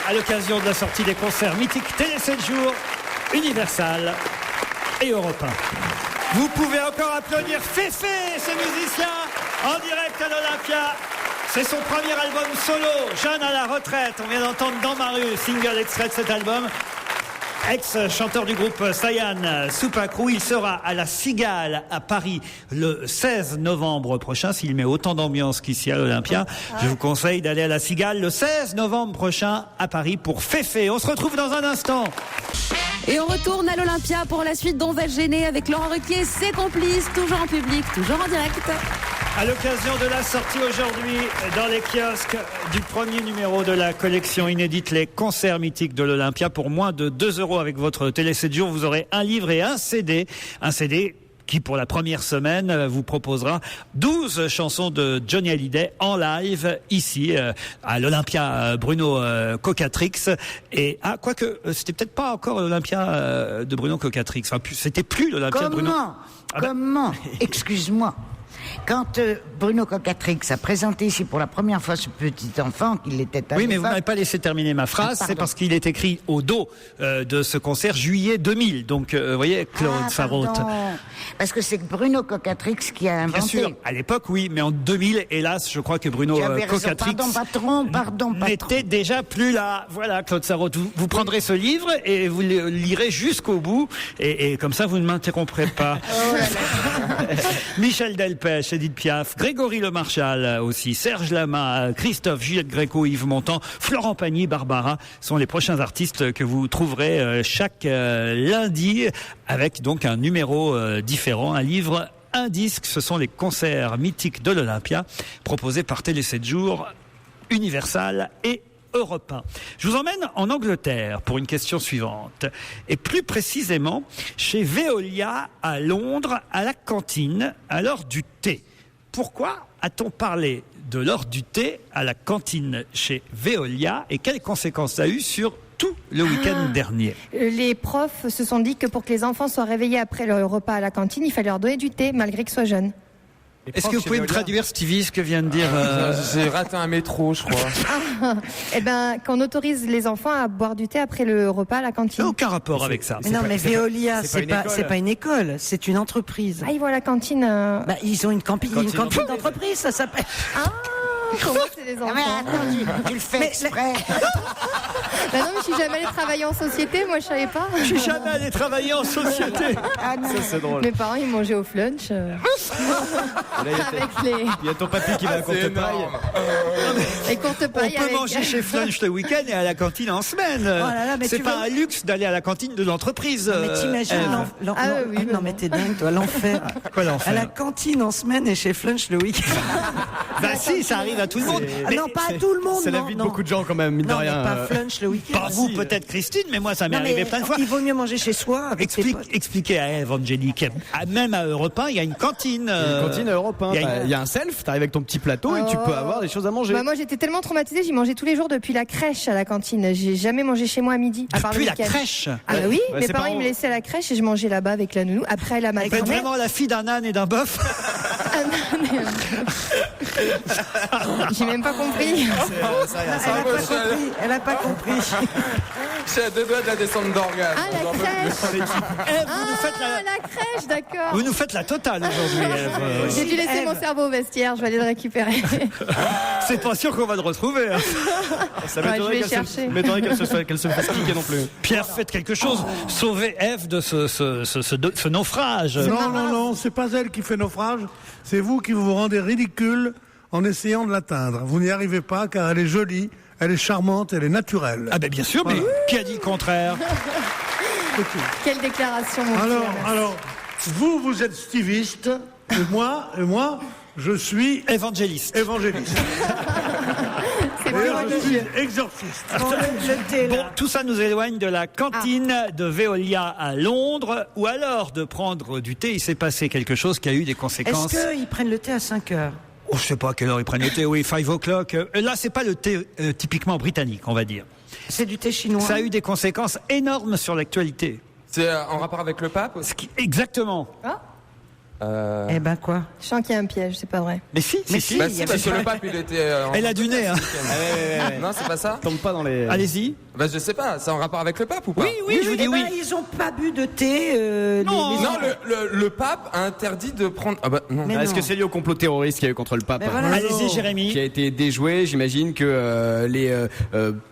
à l'occasion de la sortie des concerts mythiques Télé 7 jours, Universal et Europe 1. Vous pouvez encore applaudir Féfé, ce musicien, en direct à l'Olympia. C'est son premier album solo, Jeune à la retraite. On vient d'entendre Dans ma rue, single extrait de cet album. Ex-chanteur du groupe Sayan Soupacrou, il sera à la Cigale à Paris le 16 novembre prochain. S'il met autant d'ambiance qu'ici à l'Olympia, je vous conseille d'aller à la Cigale le 16 novembre prochain à Paris pour Féfé. On se retrouve dans un instant. Et on retourne à l'Olympia pour la suite d'On va se gêner avec Laurent Ruquier, ses complices, toujours en public, toujours en direct. À l'occasion de la sortie aujourd'hui dans les kiosques du premier numéro de la collection inédite Les concerts mythiques de l'Olympia, pour moins de 2 € avec votre Télé 7 jours, vous aurez un livre et un CD. Un CD qui, pour la première semaine, vous proposera 12 chansons de Johnny Hallyday en live, ici, à l'Olympia Bruno Cocatrix. Et, quoique, c'était peut-être pas encore l'Olympia de Bruno Cocatrix. Enfin, c'était plus l'Olympia de Bruno. Comment Excuse-moi. Quand Bruno Cocatrix a présenté ici pour la première fois ce petit enfant, qu'il était à Oui, mais vous n'avez pas laissé terminer ma phrase. C'est parce qu'il est écrit au dos de ce concert juillet 2000. Donc, vous voyez, Claude Sarraute. Parce que c'est Bruno Cocatrix qui a inventé. Bien sûr, à l'époque, oui, mais en 2000, hélas, je crois que Bruno Cocatrix pardon. n'était déjà plus là. Voilà, Claude Sarraute, vous prendrez ce livre et vous le lirez jusqu'au bout. Et comme ça, vous ne m'interromprez pas. Michel Delpech, Edith Piaf, Grégory Le Marchal aussi, Serge Lama, Christophe, Juliette Gréco, Yves Montand, Florent Pagny, Barbara sont les prochains artistes que vous trouverez chaque lundi avec donc un numéro différent, un livre, un disque. Ce sont les concerts mythiques de l'Olympia proposés par Télé 7 jours, Universal et Europe 1. Je vous emmène en Angleterre pour une question suivante. Et plus précisément, chez Veolia à Londres, à la cantine, à l'heure du thé. Pourquoi a-t-on parlé de l'heure du thé à la cantine chez Veolia et quelles conséquences ça a eu sur tout le week-end dernier? Les profs se sont dit que pour que les enfants soient réveillés après le repas à la cantine, il fallait leur donner du thé malgré qu'ils soient jeunes. Est-ce que vous pouvez me traduire, Stevie, ce que vient de dire J'ai raté un métro, je crois. Eh ben, qu'on autorise les enfants à boire du thé après le repas à la cantine. Aucun rapport avec ça. Mais non, mais Veolia, c'est pas une école, c'est une entreprise. Ah, ils vont à la cantine. Bah, ils ont une cantine d'entreprise, ça s'appelle. Ah, comment c'est les enfants? Mais attends, tu le fais exprès. Bah non, mais je suis jamais allée travailler en société, moi je savais pas. Je suis jamais allé travailler en société. Ah non. Ça, c'est drôle. Mes parents ils mangeaient au flunch. Avec les... Il y a ton papy qui va à courte paille. les courtes On pailles. peut avec... manger chez Flunch le week-end et à la cantine en semaine. là là, mais C'est tu pas veux- un luxe d'aller à la cantine de l'entreprise. Mais t'imagines Ève. non mais t'es dingue toi, l'enfer. Quoi l'enfer À la cantine en semaine et chez Flunch le week-end. Bah si, ça arrive à tout le monde. Ah non, pas à tout le monde. C'est la non, vie de non. beaucoup de gens quand même, mine de Non, mais rien. pas Flunch le week-end. Pas vous, peut-être Christine, mais moi ça m'est Non, mais arrivé plein de fois. il vaut mieux manger chez soi. Avec tes potes. Expliquez à Ève, Angélique. Même à Europe 1, il y a une cantine. Une cantine à Europe 1. Il y a un self, t'arrives avec ton petit plateau et tu peux avoir des choses à manger. Bah moi j'étais tellement traumatisée, j'y mangeais tous les jours depuis la crèche à la cantine. J'ai jamais mangé chez moi à midi. À part le Depuis la week-end. crèche. Ah bah oui, Ouais, mes ses parents parents- ils me laissaient à la crèche et je mangeais là-bas avec la nounou. Après la Vous êtes maternelle. vraiment la fille d'un âne et d'un bœuf. J'ai même pas compris. Elle a pas compris. J'ai à deux doigts de la descente d'organes. Ah la crèche. Ève, vous nous faites Ah la crèche, d'accord. vous nous faites la totale aujourd'hui, Ève. J'ai dû laisser Ève. mon cerveau au vestiaire, je vais aller le récupérer. C'est pas sûr qu'on va le retrouver. hein. Ça Ouais, m'étonnerait je vais qu'elle chercher. m'étonnerait qu'elle se fasse piquer non plus. Pierre, faites quelque chose. Sauvez Ève de ce naufrage. Non, c'est pas elle qui fait naufrage, c'est vous qui vous rendez ridicule en essayant de l'atteindre. Vous n'y arrivez pas car elle est jolie, elle est charmante, elle est naturelle. Ah ben bien sûr, mais qui a dit le contraire? Quelle déclaration, mon Pierre. Alors, vous êtes stiviste, et moi, je suis Évangéliste. évangéliste. D'ailleurs, je suis exorciste. Bon, tout ça nous éloigne de la cantine de Veolia à Londres, ou alors de prendre du thé. Il s'est passé quelque chose qui a eu des conséquences. Est-ce qu'ils prennent le thé à 5 heures? Oh, je sais pas à quelle heure ils prennent le thé. Oui, 5 o'clock. Là, c'est pas le thé typiquement britannique, on va dire. C'est du thé chinois. Ça a eu des conséquences énormes sur l'actualité. C'est en rapport avec le pape aussi. Exactement. Eh ben quoi? Je sens qu'il y a un piège, c'est pas vrai. Mais si, si. Bah si, parce que le pape il était. Elle a du nez, hein. Non, c'est pas ça. Tombe pas dans les. Allez-y. Bah je sais pas, c'est en rapport avec le pape ou pas? Oui, je vous dis Eh ben, oui. ils ont pas bu de thé. Non, Non, le pape a interdit de prendre. Ah bah non. Mais Est-ce non. que c'est lié au complot terroriste qu'il y a eu contre le pape? Mais voilà. Allez-y, Jérémy. Qui a été déjoué. J'imagine que les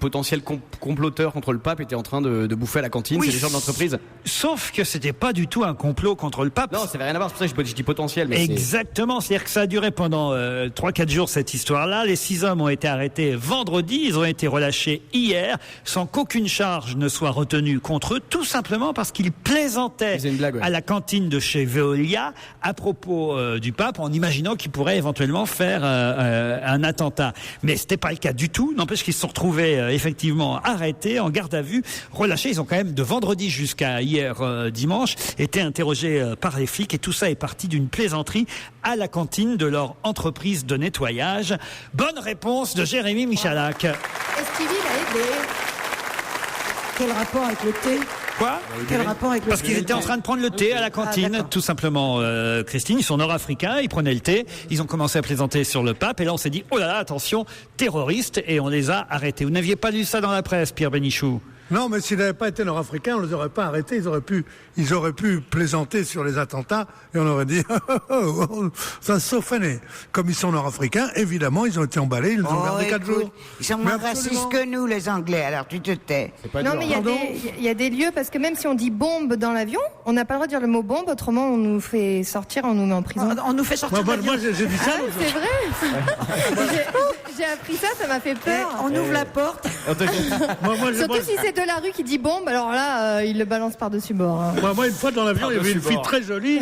potentiels comploteurs contre le pape étaient en train de bouffer à la cantine. Oui. C'est des gens de l'entreprise. Sauf que c'était pas du tout un complot contre le pape. Non, ça n'avait rien à voir. C'est pour ça que je dis potentiel. Mais Exactement, c'est-à-dire que ça a duré pendant 3-4 jours cette histoire-là. Les 6 hommes ont été arrêtés vendredi, ils ont été relâchés hier, sans qu'aucune charge ne soit retenue contre eux, tout simplement parce qu'ils plaisantaient Ils faisaient une blague, ouais. à la cantine de chez Veolia à propos du pape, en imaginant qu'il pourrait éventuellement faire un attentat. Mais c'était pas le cas du tout, n'empêche qu'ils se sont retrouvés effectivement arrêtés, en garde à vue, relâchés. Ils ont quand même de vendredi jusqu'à hier dimanche été interrogés par les flics, et tout ça est parti d'une plaisanterie à la cantine de leur entreprise de nettoyage. Bonne réponse de Jérémy Michalak. Est-ce qu'il a aidé? Quel rapport avec le thé? Quoi? Quel rapport avec le Parce thé? qu'ils étaient en train de prendre le thé à la cantine, d'accord. tout simplement, Christine. Ils sont nord-africains, ils prenaient le thé, ils ont commencé à plaisanter sur le pape, et là on s'est dit, oh là là, attention, terroristes, et on les a arrêtés. Vous n'aviez pas lu ça dans la presse, Pierre Bénichou? Non, mais s'ils n'avaient pas été nord-africains, on ne les aurait pas arrêtés. Ils auraient pu plaisanter sur les attentats et on aurait dit ça s'offenait. Comme ils sont nord-africains, évidemment, ils ont été emballés, ils les ont gardés 4 jours. Ils sont Mais moins absolument. racistes que nous, les Anglais, alors tu te tais. Non, mais il y a des lieux, parce que même si on dit bombe dans l'avion, on n'a pas le droit de dire le mot bombe, autrement on nous fait sortir, on nous met en prison. On nous fait sortir. Moi, de l'avion. j'ai dit ça. Ah, c'est vrai. J'ai appris ça m'a fait peur. On ouvre la porte. Surtout si c'est de la rue qui dit bombe, alors là, il le balance par-dessus bord. hein. Moi, une fois dans l'avion, il y avait une fille très jolie.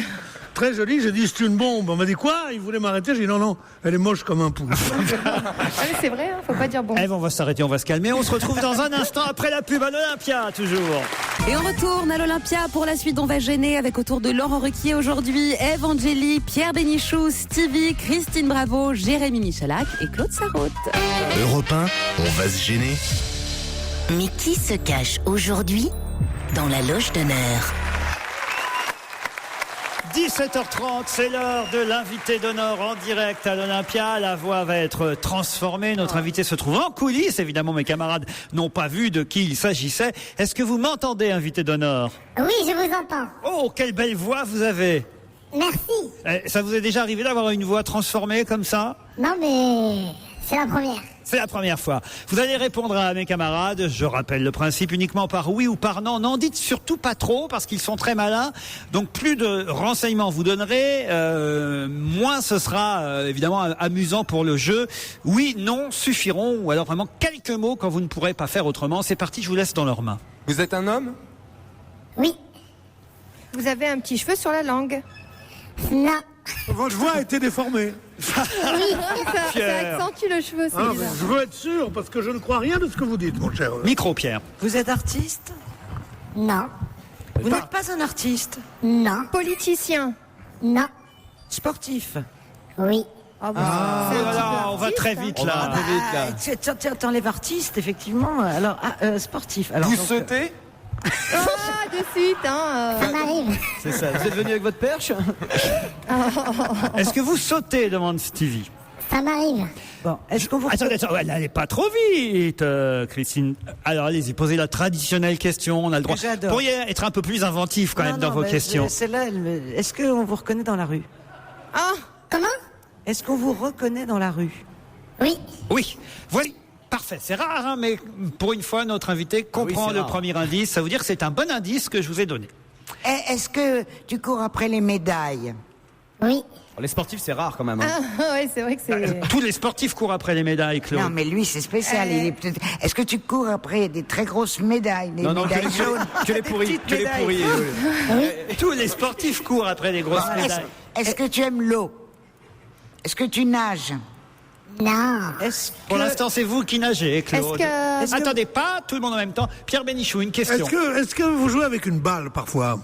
Très jolie, j'ai dit c'est une bombe. On m'a dit quoi? Il voulait m'arrêter, j'ai dit non, elle est moche comme un pouce. Ah, mais c'est vrai, hein, faut pas dire bombe. Ève, on va s'arrêter, on va se calmer. On se retrouve dans un instant après la pub à l'Olympia, toujours. Et on retourne à l'Olympia pour la suite d'On va gêner avec autour de Laurent Ruquier aujourd'hui, Ève Angéli, Pierre Bénichou, Stevie, Christine Bravo, Jérémy Michalak et Claude Sarraute. Europe 1, on va se gêner. Mais qui se cache aujourd'hui dans la loge d'honneur? 17h30, c'est l'heure de l'invité d'honneur en direct à l'Olympia. La voix va être transformée. Notre invité se trouve en coulisses. Évidemment, mes camarades n'ont pas vu de qui il s'agissait. Est-ce que vous m'entendez, invité d'honneur? Oui, je vous entends. Oh, quelle belle voix vous avez. Merci. Ça vous est déjà arrivé d'avoir une voix transformée comme ça? Non, mais c'est la première. C'est la première fois. Vous allez répondre à mes camarades. Je rappelle le principe uniquement par oui ou par non. N'en dites surtout pas trop parce qu'ils sont très malins. Donc plus de renseignements vous donnerez, moins ce sera évidemment amusant pour le jeu. Oui, non suffiront ou alors vraiment quelques mots quand vous ne pourrez pas faire autrement. C'est parti, je vous laisse dans leurs mains. Vous êtes un homme? Oui. Vous avez un petit cheveu sur la langue? Non. Votre voix a été déformée. Ça accentue le cheveu, c'est bizarre. Je veux être sûr, parce que je ne crois rien de ce que vous dites, mon cher. Micro, Pierre. Vous êtes artiste? Non. Vous n'êtes pas un artiste? Non. Politicien? Non. Sportif? Oui. C'est un petit peu on va artiste, très hein. vite là. T'enlèves artiste, effectivement. Alors, sportif. Alors, Vous donc, sautez? De suite, hein. Ça m'arrive. C'est ça. Vous êtes venu avec votre perche? Est-ce que vous sautez, demande Stevie. Ça m'arrive. Bon, est-ce qu'on vous... Attendez, n'allez pas trop vite, Christine. Alors allez-y, posez la traditionnelle question. On a le droit. J'adore. Vous pourriez être un peu plus inventif quand même dans vos questions. Celle-là, est-ce qu'on vous reconnaît dans la rue? Ah, Comment? Est-ce qu'on vous reconnaît dans la rue? Oui. Oui, voilà. Parfait, c'est rare, hein, mais pour une fois, notre invité comprend c'est le rare. premier indice. Ça veut dire que c'est un bon indice que je vous ai donné. Est-ce que tu cours après les médailles? Oh, Oui. les sportifs, c'est rare quand même. Hein. ouais, c'est vrai que c'est. Tous les sportifs courent après les médailles, Claude. Non, mais lui, c'est spécial. Il est peut-être... Est-ce que tu cours après des très grosses médailles, des Non, médailles jaunes? que les pourris. Que les médailles. pourris. Tous les sportifs courent après les grosses médailles. Est-ce que tu aimes l'eau? Est-ce que tu nages? Non. Pour l'instant, c'est vous qui nagez, Claude. Est-ce que- Attendez, pas tout le monde en même temps. Pierre Bénichou, une question. Est-ce que vous jouez avec une balle parfois?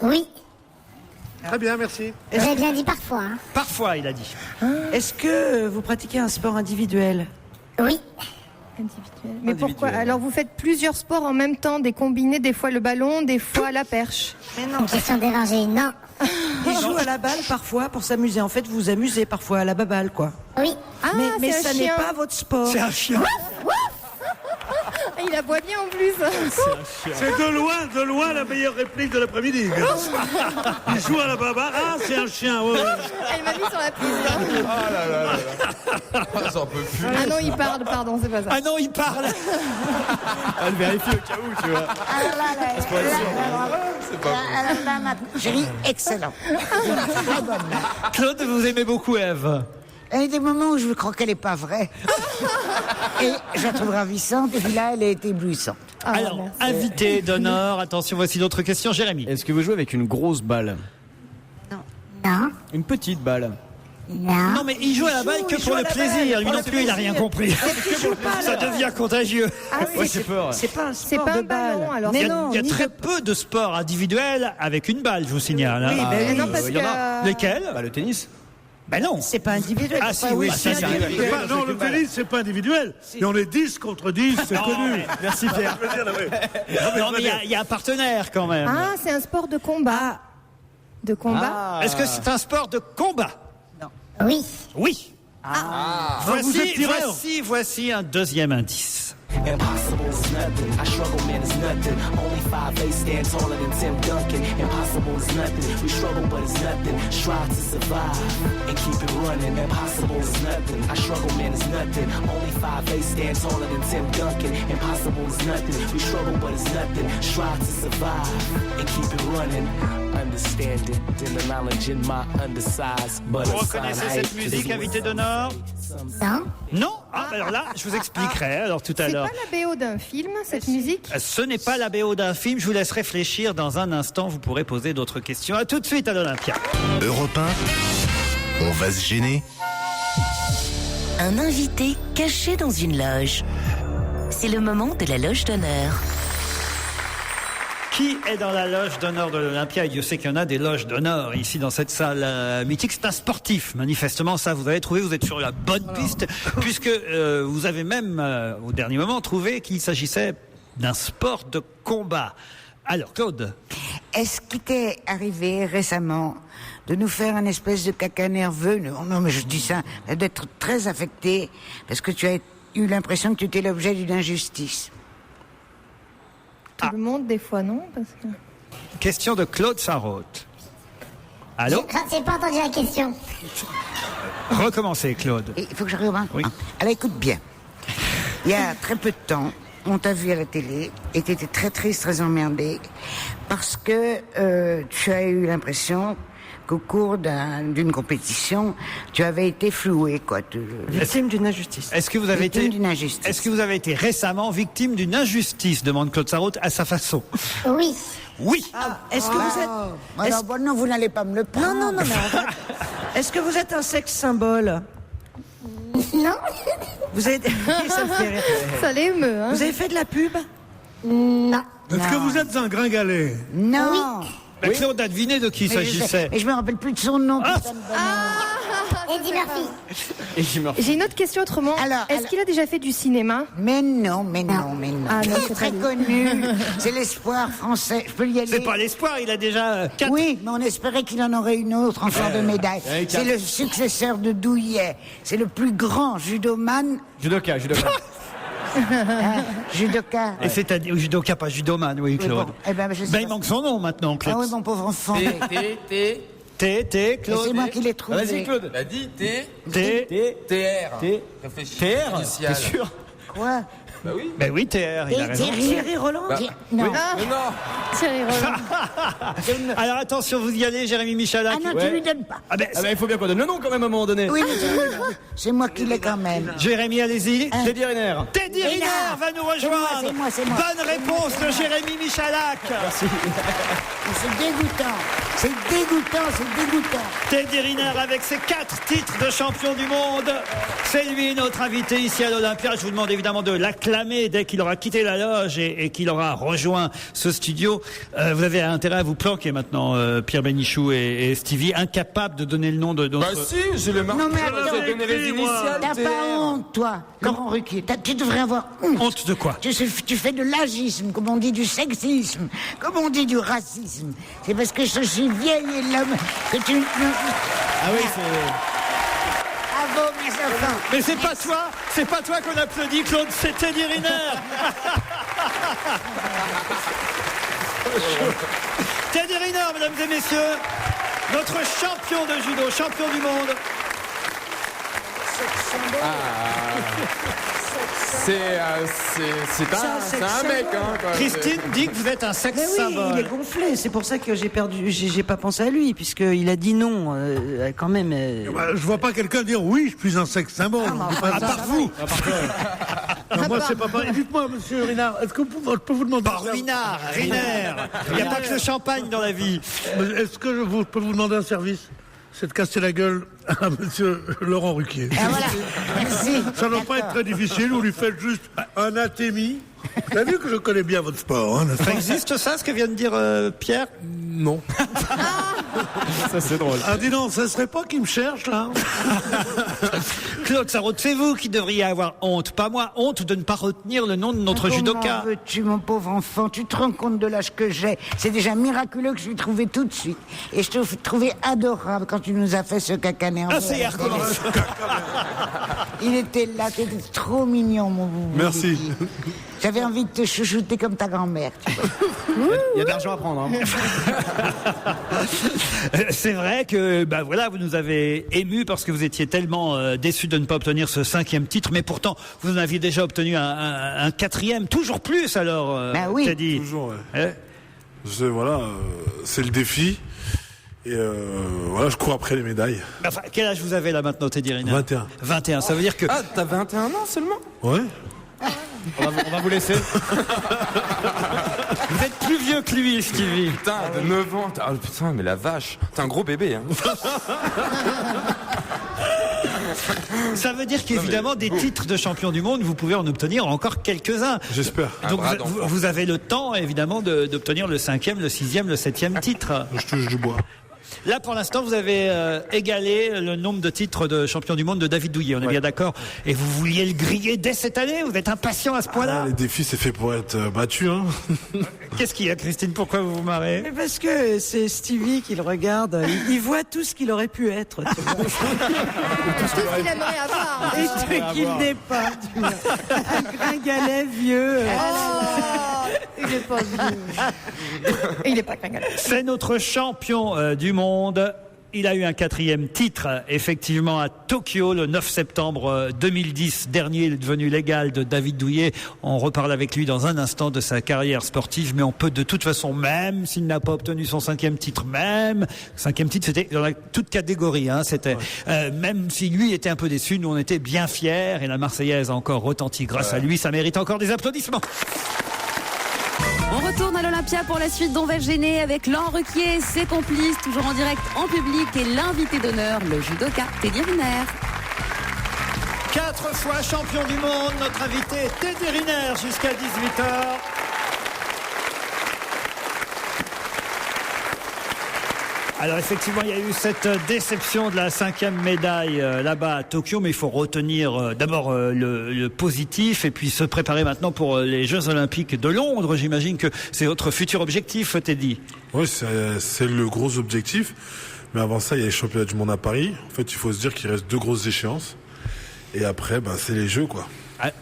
Oui. Très bien, merci. J'ai bien dit parfois. Hein. Parfois, il a dit. Est-ce que vous pratiquez un sport individuel? Oui. Individuel. Mais pourquoi? Alors vous faites plusieurs sports en même temps, des combinés, des fois le ballon, des fois la perche. Mais non. Une question dérangée, non. Il joue à la balle parfois pour s'amuser. En fait, vous vous amusez parfois à la baballe, quoi. Oui. Ah, mais c'est un ça n'est chien. pas votre sport. C'est un chien. Il aboie bien en plus. C'est de loin la meilleure réplique de l'après-midi. Il joue à la baba. Ah, c'est un chien. Ouais. Elle m'a mis sur la piste. Hein. Ah là là là là. Ah, j'en peux plus. Ah non, il parle, pardon, c'est pas ça. Ah non, il parle. Elle vérifie au cas où, tu vois. Alors là, chérie, excellent. Très bonne. Claude, vous aimez beaucoup Ève. Il y a des moments où je crois qu'elle n'est pas vraie. Et je la trouve ravissante, et puis là, elle est éblouissante. Alors, invité d'honneur, attention, voici d'autres questions. Jérémy. Est-ce que vous jouez avec une grosse balle? Non. Une petite balle? Non, mais il joue à la balle que pour le plaisir. Lui non plus, il n'a rien compris. Ça devient contagieux. Ah, Ouais, j'ai peur. C'est pas un C'est sport pas de un ballon, balle. alors. Mais Il y a, non, il y a ni très de- peu de sports individuels avec une balle, je vous signale. hein. Oui, ben oui. Non, parce il y en a. que. Lesquels? Bah, le tennis. Ben non. C'est pas individuel. Ah, c'est si, pas- oui, c'est si, individuel. Non, le tennis, c'est pas individuel. Et on est 10 contre 10, c'est connu. Merci Pierre. Non, mais il y a un partenaire quand même. Ah, c'est un sport de combat. De combat. Est-ce que c'est un sport de combat? Oui. Oui. Vous êtes tireur. Voici un deuxième indice. Impossible is nothing. I struggle, man, it's nothing. Only 5'8" stand taller than Tim Duncan. Impossible is nothing. We struggle, but it's nothing. Strive to survive and keep it running. Impossible is nothing. I struggle, man, it's nothing. Only 5'8" stand taller than Tim Duncan. Impossible is nothing. We struggle, but it's nothing. Strive to survive and keep it running. Understanding, then the knowledge in my undersized, but Vous reconnaissez cette musique, invité d'honneur? Non. Non? Ah, ben alors là, je vous expliquerai alors tout à C'est l'heure. pas la BO d'un film, cette musique? Ce n'est pas la BO d'un film, je vous laisse réfléchir. Dans un instant, vous pourrez poser d'autres questions. À tout de suite à l'Olympia. Europe 1, on va se gêner. Un invité caché dans une loge. C'est le moment de la loge d'honneur. Qui est dans la loge d'honneur de l'Olympia? Et Dieu sait qu'il y en a des loges d'honneur ici dans cette salle mythique. C'est un sportif, manifestement. Ça, vous avez trouvé, vous êtes sur la bonne piste, puisque vous avez même, au dernier moment, trouvé qu'il s'agissait d'un sport de combat. Alors, Claude. Est-ce qu'il t'est arrivé récemment de nous faire un espèce de caca nerveux? Non, mais je dis ça, d'être très affecté, parce que tu as eu l'impression que tu étais l'objet d'une injustice. Tout le monde, des fois, non? Parce que... Question de Claude Sarraute. Allô? J'ai pas entendu la question. Recommencez, Claude. Il faut que je recommence. Oui. Alors écoute bien. Il y a très peu de temps, on t'a vu à la télé et tu étais très triste, très emmerdée parce que tu as eu l'impression qu'au cours d'une compétition, tu avais été floué, quoi. Victime d'une injustice. Est-ce que vous avez été récemment victime d'une injustice, demande Claude Sarraute à sa façon? Oui. Oui. Est-ce que vous êtes... Alors, bon, non, vous n'allez pas me le prendre. Non, mais en fait, est-ce que vous êtes un sexe symbole? Non. Vous avez... Ça me fait rire. Ça l'émeut, hein. Vous avez fait de la pub? Non. Est-ce que vous êtes un gringalet? Non. Oui. Claude a deviné de qui il s'agissait. Et je me rappelle plus de son nom. Eddie Murphy. Eddie Murphy. J'ai une autre question autrement. Est-ce qu'il a déjà fait du cinéma? Mais non. Ah non, c'est très connu. C'est l'espoir français. Je peux y aller. C'est pas l'espoir, il a déjà 4... Oui, mais on espérait qu'il en aurait une autre encore de médaille. C'est le successeur de Douillet. C'est le plus grand judoman. Judoka. Judoka. Et c'est-à-dire judoka, pas judoman, oui, Claude. Bon, eh ben, il manque son nom maintenant, Claude. Ah oui, mon pauvre enfant. T, Claude. C'est moi qui l'ai trouvé. Vas-y, Claude. T'as dit TR. Réfléchis. TR, Initial. t'es sûr? Quoi? Bah oui. Ben oui, TR, il a raison. Thierry Roland? Non. Oui. Mais non. Thierry Roland. Alors attention, vous y allez, Jérémy Michalak. Ah non, tu lui donnes pas. Ah ben, il faut bien qu'on donne le nom quand même à un moment donné. Oui, mais c'est moi qui l'ai quand même. Jérémy, allez-y. Teddy Riner. Teddy Riner va nous rejoindre. C'est moi. Bonne réponse de Jérémy Michalak. Merci. C'est dégoûtant. Teddy Riner avec ses 4 titres de champion du monde. C'est lui notre invité ici à l'Olympia. Je vous demande évidemment de l'acclamer dès qu'il aura quitté la loge et qu'il aura rejoint ce studio. Vous avez intérêt à vous planquer maintenant, Pierre Bénichou et Stevie, incapables de donner le nom de notre... Bah si, j'ai le marqué. Non mais attends, j'ai donné les initiales. t'as pas honte, toi, Laurent Ruquier. Tu devrais avoir honte. Honte de quoi? Tu fais de l'agisme, comme on dit du sexisme, comme on dit du racisme. C'est parce que je suis vieille et l'homme que tu... Ah oui, c'est... Bravo, mes enfants. Mais c'est pas toi qu'on applaudit, Claude, c'est Teddy Riner. Teddy Riner, mesdames et messieurs, notre champion de judo, champion du monde. C'est un mec, hein. Quoi. Christine dit que vous êtes un sexe Mais oui, symbole. il est gonflé. C'est pour ça que j'ai pas pensé à lui, puisqu'il a dit non, quand même. Bah, je vois pas quelqu'un dire oui, je suis un sexe symbole. À part vous. Non, moi, c'est pas pareil. Dites-moi, monsieur Rinard, est-ce que je peux vous demander... Ruinard, Riner. Il n'y a pas que le champagne dans la vie. Est-ce que je peux vous demander un service? C'est de casser la gueule à monsieur Laurent Ruquier. Ah, voilà. Merci. Ça ne doit pas être très difficile, vous lui faites juste un atémie. Vous avez vu que je connais bien votre sport, hein, n'est-ce Ça pas? existe ça, ce que vient de dire Pierre? Non. Ça, c'est drôle. Ah, dis donc, ça serait pas qu'il me cherche, là? Claude Sarraute, c'est vous qui devriez avoir honte, pas moi. Honte de ne pas retenir le nom de notre judoka. Comment veux-tu, mon pauvre enfant? Tu te rends compte de l'âge que j'ai? C'est déjà miraculeux que je lui trouvé tout de suite. Et je te trouvais adorable quand tu nous as fait ce cacané en Ah, c'est hier commence. Il était là, t'étais trop mignon, mon boubou. Merci. J'avais envie de te chouchouter comme ta grand-mère, tu vois. Il y a de l'argent à prendre. Hein. C'est vrai que bah voilà, vous nous avez émus parce que vous étiez tellement déçus de ne pas obtenir ce 5e titre, mais pourtant vous en aviez déjà obtenu un 4e, toujours plus alors. Bah oui. Teddy. Toujours, ouais. Voilà, c'est le défi. Et voilà, je cours après les médailles. Enfin, quel âge vous avez là maintenant, Teddy Riner? 21. 21, ça veut dire que... Ah, t'as 21 ans seulement? Ouais. On va vous laisser. Vous êtes plus vieux que lui, Stevie. Putain, de 9 ans. Ah, putain, mais la vache. T'es un gros bébé, hein. Ça veut dire qu'évidemment, des titres de champion du monde, vous pouvez en obtenir encore quelques-uns. J'espère. Donc vous avez le temps, évidemment, d'obtenir le 5e, le 6e, le 7e titre. Je touche du bois. Là, pour l'instant, vous avez égalé le nombre de titres de champion du monde de David Douillet. On est bien d'accord. Et vous vouliez le griller dès cette année? Vous êtes impatient à ce point-là? Les défis, c'est fait pour être battu, hein. Qu'est-ce qu'il y a, Christine? Pourquoi vous vous marrez? Mais parce que c'est Stevie qui le regarde. Il voit tout ce qu'il aurait pu être. Tu vois. Tout ce qu'il aimerait avoir. Et ce qu'il n'est pas. Tu vois. Un gringalet vieux. Il est pas vieux. Il est pas gringalet. C'est notre champion du monde. Il a eu un 4e titre, effectivement, à Tokyo, le 9 septembre 2010. Dernier, il est devenu l'égal de David Douillet. On reparle avec lui dans un instant de sa carrière sportive, mais on peut de toute façon, même s'il n'a pas obtenu son 5e titre, c'était dans toute catégorie, hein, même si lui était un peu déçu, nous on était bien fiers, et la Marseillaise a encore retenti grâce à lui. Ça mérite encore des applaudissements. On retourne à l'Olympia pour la suite d'On va gêner avec Laurent Ruquier, ses complices, toujours en direct en public, et l'invité d'honneur, le judoka Teddy Riner. 4 fois champion du monde, notre invité Teddy Riner jusqu'à 18h. Alors effectivement, il y a eu cette déception de la 5e médaille là-bas à Tokyo, mais il faut retenir d'abord le positif et puis se préparer maintenant pour les Jeux Olympiques de Londres. J'imagine que c'est votre futur objectif, Teddy. Oui, c'est le gros objectif. Mais avant ça, il y a les championnats du monde à Paris. En fait, il faut se dire qu'il reste 2 grosses échéances. Et après, c'est les Jeux, quoi.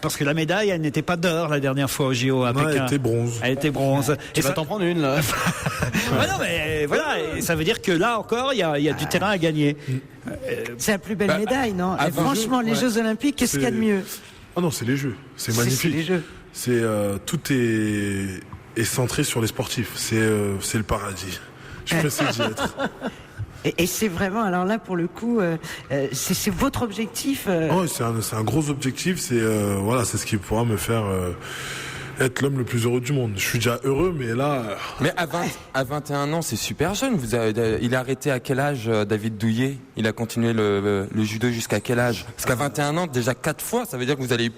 Parce que la médaille, elle n'était pas d'or la dernière fois au JO à Pékin. Elle était bronze. Elle était bronze. Tu vas t'en prendre une, là. Ouais, non, mais voilà, et ça veut dire que là encore, il y a du terrain à gagner. C'est la plus belle médaille, non? Et franchement, les Jeux Olympiques, qu'est-ce qu'il y a de mieux? Oh non, c'est les Jeux. C'est magnifique. C'est les Jeux. Tout est centré sur les sportifs. C'est le paradis. Je pressé d'y être. Et c'est vraiment, alors là pour le coup, c'est votre objectif. Oui, c'est un gros objectif. C'est ce qui pourra me faire être l'homme le plus heureux du monde. Je suis déjà heureux, mais là. Mais à 21 ans, c'est super jeune. Il a arrêté à quel âge, David Douillet? Il a continué le judo jusqu'à quel âge? Parce qu'à 21 ans, déjà 4 fois, ça veut dire que vous allez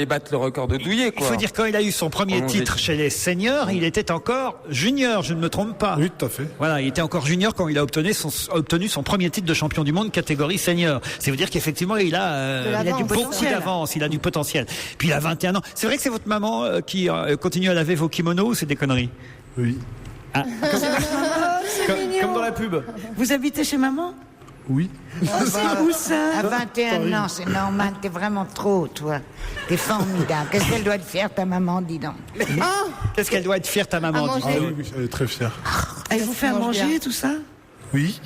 battre le record de Douillet, quoi. Il faut dire, quand il a eu son premier titre chez les seniors, il était encore junior, je ne me trompe pas. Oui, tout à fait. Voilà, il était encore junior quand il a obtenu son premier titre de champion du monde catégorie senior. Ça veut dire qu'effectivement, il a du beaucoup potentiel. d'avance, il a du potentiel. Puis il a 21 ans. C'est vrai que c'est votre maman qui continue à laver vos kimonos ou c'est des conneries? Oui. Ah. Comme dans la pub. Vous habitez chez maman? Oui. C'est où ça? À 21 ans, c'est normal, t'es vraiment trop, toi. T'es formidable. Qu'est-ce qu'elle doit te faire, ta maman, dis donc? Qu'est-ce qu'elle doit être fière, ta maman? À manger. Oui, elle est très fière. Elle vous fait à manger, tout ça? Oui.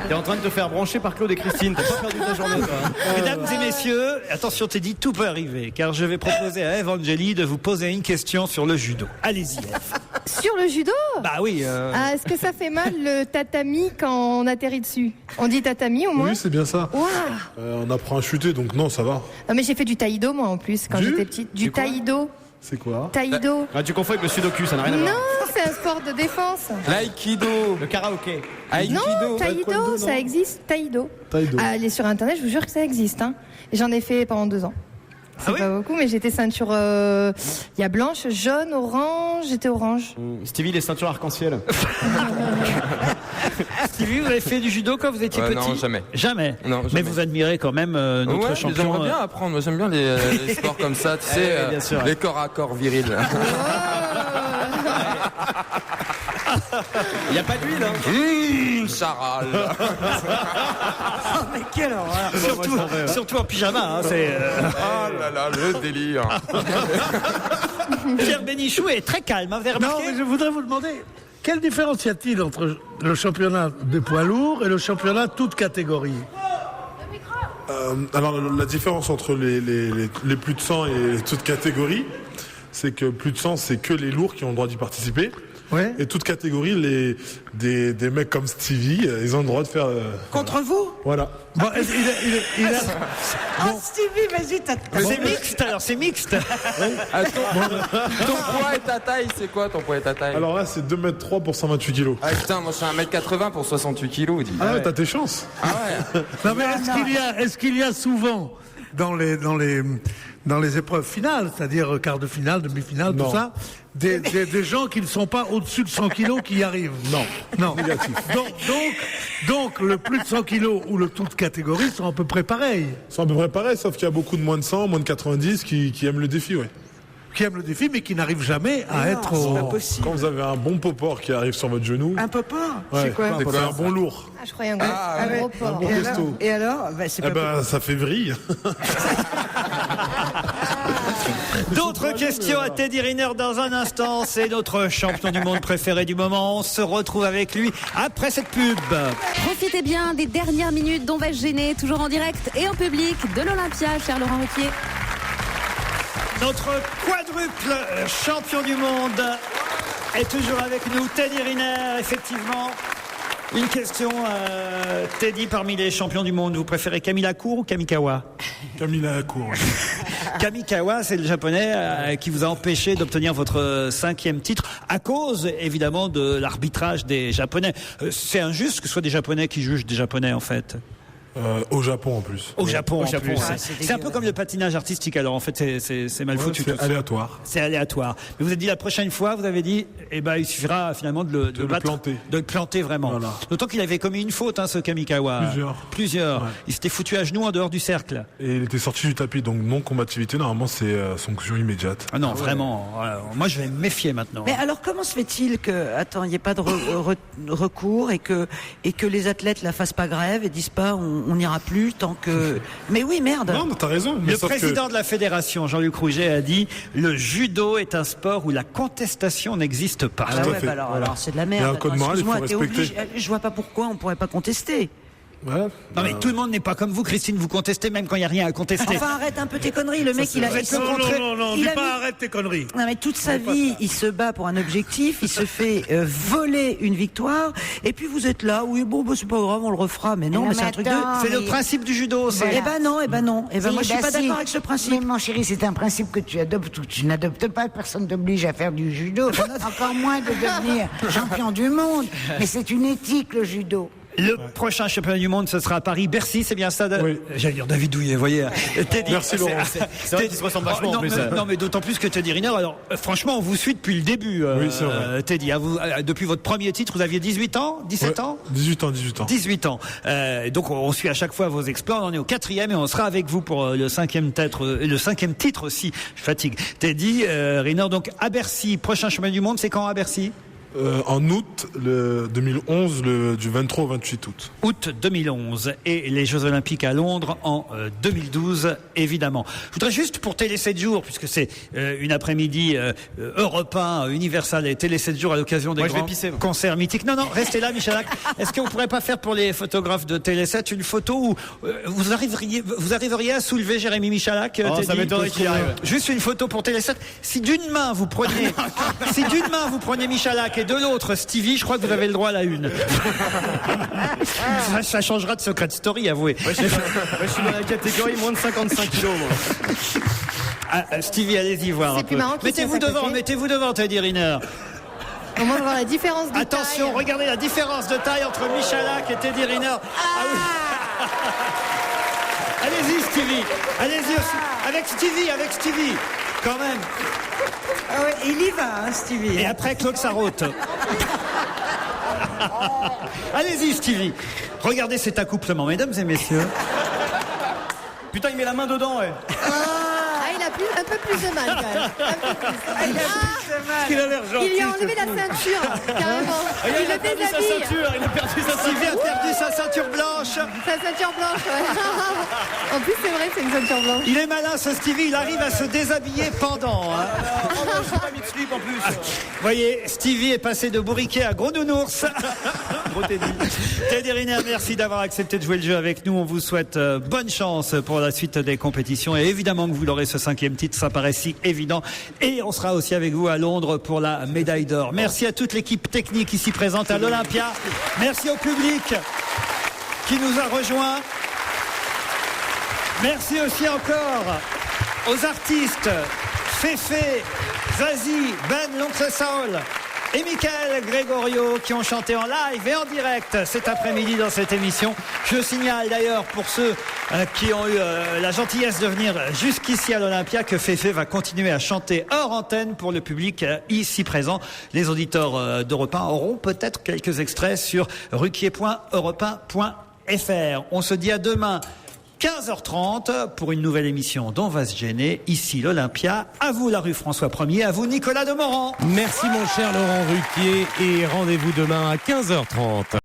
T'es en train de te faire brancher par Claude et Christine. T'as pas perdu ta journée, toi. Mesdames et messieurs, attention Teddy, tout peut arriver, car je vais proposer à Evangélie de vous poser une question sur le judo. Allez-y, Eve. Sur le judo? Bah oui. Est-ce que ça fait mal le tatami quand on atterrit dessus? On dit tatami au moins? Oui, c'est bien ça. Waouh. On apprend à chuter, donc non, ça va. Non mais j'ai fait du taïdo moi en plus quand j'étais petite. Du taïdo. C'est quoi? Taïdo. Ah, tu confonds avec le sudoku, ça n'a rien à voir. Non, c'est un sport de défense. L'aïkido. Le karaoké. Non, taïdo, ça existe. Taïdo. Taïdo. Allez sur internet, je vous jure que ça existe. Hein. Et j'en ai fait pendant 2 ans. C'est pas beaucoup, mais j'étais ceinture. Il y a blanche, jaune, orange. J'étais orange. Stevie, les ceintures arc-en-ciel. Stevie, vous avez fait du judo quand vous étiez petit? Non, jamais. Jamais. Non, jamais. Mais vous admirez quand même notre champion. J'aimerais bien apprendre. Moi, j'aime bien les sports comme ça, tu sais, bien sûr, les corps à corps virils. Il n'y a pas d'huile, hein? Charal. Oh, mais quelle horreur! Surtout en pyjama. Hein, c'est. Oh là là, le délire. Pierre Bénichou est très calme. Hein, vous avez Non, remarqué? mais je voudrais vous demander, quelle différence y a-t-il entre le championnat des poids lourds et le championnat toute catégorie? Alors, la différence entre les plus de 100 et toute catégorie, c'est que plus de 100, c'est que les lourds qui ont le droit d'y participer. Ouais. Et toute catégorie, des mecs comme Stevie, ils ont le droit de faire. Contre vous? Voilà. Bon, Oh, Stevie, vas-y, t'as. C'est mixte, alors c'est mixte. Ton poids et ta taille, c'est quoi ton poids et ta taille? Alors là, c'est 2m3 pour 128 kilos. Ah putain, moi je suis 1m80 pour 68 kilos. Dis. Ah ouais, t'as tes chances. Ah ouais. Non, mais est-ce qu'il y a souvent dans les épreuves finales, c'est-à-dire quart de finale, demi-finale, tout ça, des gens qui ne sont pas au-dessus de 100 kilos qui y arrivent? Non. Négatif. Donc, le plus de 100 kilos ou le toute catégorie sont à peu près pareils. Ils sont à peu près pareils, sauf qu'il y a beaucoup de moins de 100, moins de 90 qui aiment le défi, ouais. Qui aiment le défi, mais qui n'arrivent jamais à être au... C'est pas possible. Quand vous avez un bon popor qui arrive sur votre genou. Un popor? Ouais, C'est quoi? c'est quoi, un bon lourd. Ah, je croyais un gros porc. bon costaud. Et alors? Bah, c'est pas Ça fait vrille. D'autres questions à Teddy Riner dans un instant. C'est notre champion du monde préféré du moment. On se retrouve avec lui après cette pub. Profitez bien des dernières minutes d'On va se gêner, toujours en direct et en public de l'Olympia, cher Laurent Ruquier. Notre quadruple champion du monde est toujours avec nous, Teddy Riner, effectivement. Une question, Teddy, parmi les champions du monde, vous préférez Camilla Cour ou Kamikawa? Camilla Cour. Kamikawa, c'est le japonais qui vous a empêché d'obtenir votre 5e titre à cause, évidemment, de l'arbitrage des japonais. C'est injuste que ce soit des japonais qui jugent des japonais, en fait. Au Japon en plus. Au Japon en plus. Ah, c'est un peu comme le patinage artistique, alors en fait c'est mal foutu. C'est aléatoire. C'est aléatoire. Mais vous avez dit la prochaine fois, vous avez dit, il suffira finalement de le planter. De le planter vraiment. Voilà. D'autant qu'il avait commis une faute, ce Kamikawa. Plusieurs. Ouais. Il s'était foutu à genoux en dehors du cercle. Et il était sorti du tapis, donc non-combativité, normalement c'est sanction immédiate. Ah non, vraiment. Moi je vais me méfier maintenant. Mais alors comment se fait-il que, il n'y ait pas de recours et que les athlètes la fassent pas grève et disent pas on n'ira plus tant que... Mais oui, merde. Non, t'as raison. Le président de la fédération, Jean-Luc Rouget, a dit le judo est un sport où la contestation n'existe pas. Ah ouais, alors c'est de la merde. Il y a un code moral, il faut respecter. Je vois pas pourquoi on pourrait pas contester. Ouais. Non mais tout le monde n'est pas comme vous, Christine, vous contestez même quand il n'y a rien à contester. Enfin arrête un peu tes conneries, le mec il a... Non, dis pas arrête tes conneries. Non mais toute sa vie il se bat pour un objectif, il se fait voler une victoire, et puis vous êtes là, oui bon c'est pas grave, on le refera, mais non, mais c'est un truc de... C'est le principe du judo, c'est... Eh ben non, moi je suis pas d'accord avec ce principe. Mais mon chéri, c'est un principe que tu adoptes ou tu n'adoptes pas, personne t'oblige à faire du judo, encore moins de devenir champion du monde, mais c'est une éthique le judo. Le prochain championnat du monde, ce sera à Paris, Bercy, c'est bien ça Oui. J'allais dire David Douillet, vous voyez. Teddy, merci Laurent. C'est vrai qu'ils se ressemblent vachement en plus. Non mais d'autant plus que Teddy Riner, alors franchement, on vous suit depuis le début, oui, c'est vrai. Teddy. Depuis votre premier titre, vous aviez 18 ans 17 ans 18 ans. 18 ans. Donc on suit à chaque fois vos exploits, on en est au 4e et on sera avec vous pour le 5e titre aussi. Je fatigue. Teddy Riner, donc à Bercy, prochain championnat du monde, c'est quand à Bercy? En août 2011, du 23 au 28 août. Août 2011 et les Jeux Olympiques à Londres en 2012, évidemment. Je voudrais juste pour Télé 7 jours, puisque c'est une après-midi Europe 1, Universal et Télé 7 jours à l'occasion des grands concerts mythiques. Non, restez là, Michalak. Est-ce que vous pourrez pas faire pour les photographes de Télé 7 une photo où vous arriveriez à soulever Jérémy Michalak? Ça m'étonnerait qu'il arrive. Juste une photo pour Télé 7. Si d'une main vous preniez Michalak et de l'autre Stevie, je crois que vous avez le droit à la une. ça changera de Secret Story, avouez. Je suis dans la catégorie moins de 55 kilos, moi. Stevie, allez-y voir un peu. Mettez-vous devant, Teddy Riner. Au moins voir la différence de taille. Attention, regardez la différence de taille entre Michalak et Teddy Riner. Oui. Allez-y, Stevie. Allez-y aussi. Avec Stevie. Quand même. Ah ouais, il y va, Stevie. Et après, Claude Sarraute. Allez-y, Stevie. Regardez cet accouplement, mesdames et messieurs. Putain, il met la main dedans, ouais. Il a un peu plus de mal, quand même. Il a l'air gentil. Il lui a enlevé la ceinture, carrément. Il a perdu sa ceinture. Stevie a perdu sa ceinture blanche. Sa ceinture blanche, ouais. En plus, c'est vrai, c'est une ceinture blanche. Il est malin, ce Stevie. Il arrive à se déshabiller pendant. Je n'ai pas mis de slip en plus. Vous voyez, Stevie est passé de bourriquet à gros nounours. Gros Teddy. Teddy Riner, merci d'avoir accepté de jouer le jeu avec nous. On vous souhaite bonne chance pour la suite des compétitions. Et évidemment que vous l'aurez ce 5e titre, ça paraît si évident. Et on sera aussi avec vous à Londres pour la médaille d'or. Merci à toute l'équipe technique ici présente à l'Olympia. Merci au public qui nous a rejoints. Merci aussi encore aux artistes Féfé, Zazie, Ben l'Oncle Saul et Michael Gregorio qui ont chanté en live et en direct cet après-midi dans cette émission. Je signale d'ailleurs pour ceux qui ont eu la gentillesse de venir jusqu'ici à l'Olympia que Féfé va continuer à chanter hors antenne pour le public ici présent. Les auditeurs d'Europe 1 auront peut-être quelques extraits sur ruquier.europe1.fr. On se dit à demain 15h30 pour une nouvelle émission d'On va se gêner, ici l'Olympia. À vous la rue François 1er, à vous Nicolas Demorand. Merci mon cher Laurent Ruquier et rendez-vous demain à 15h30.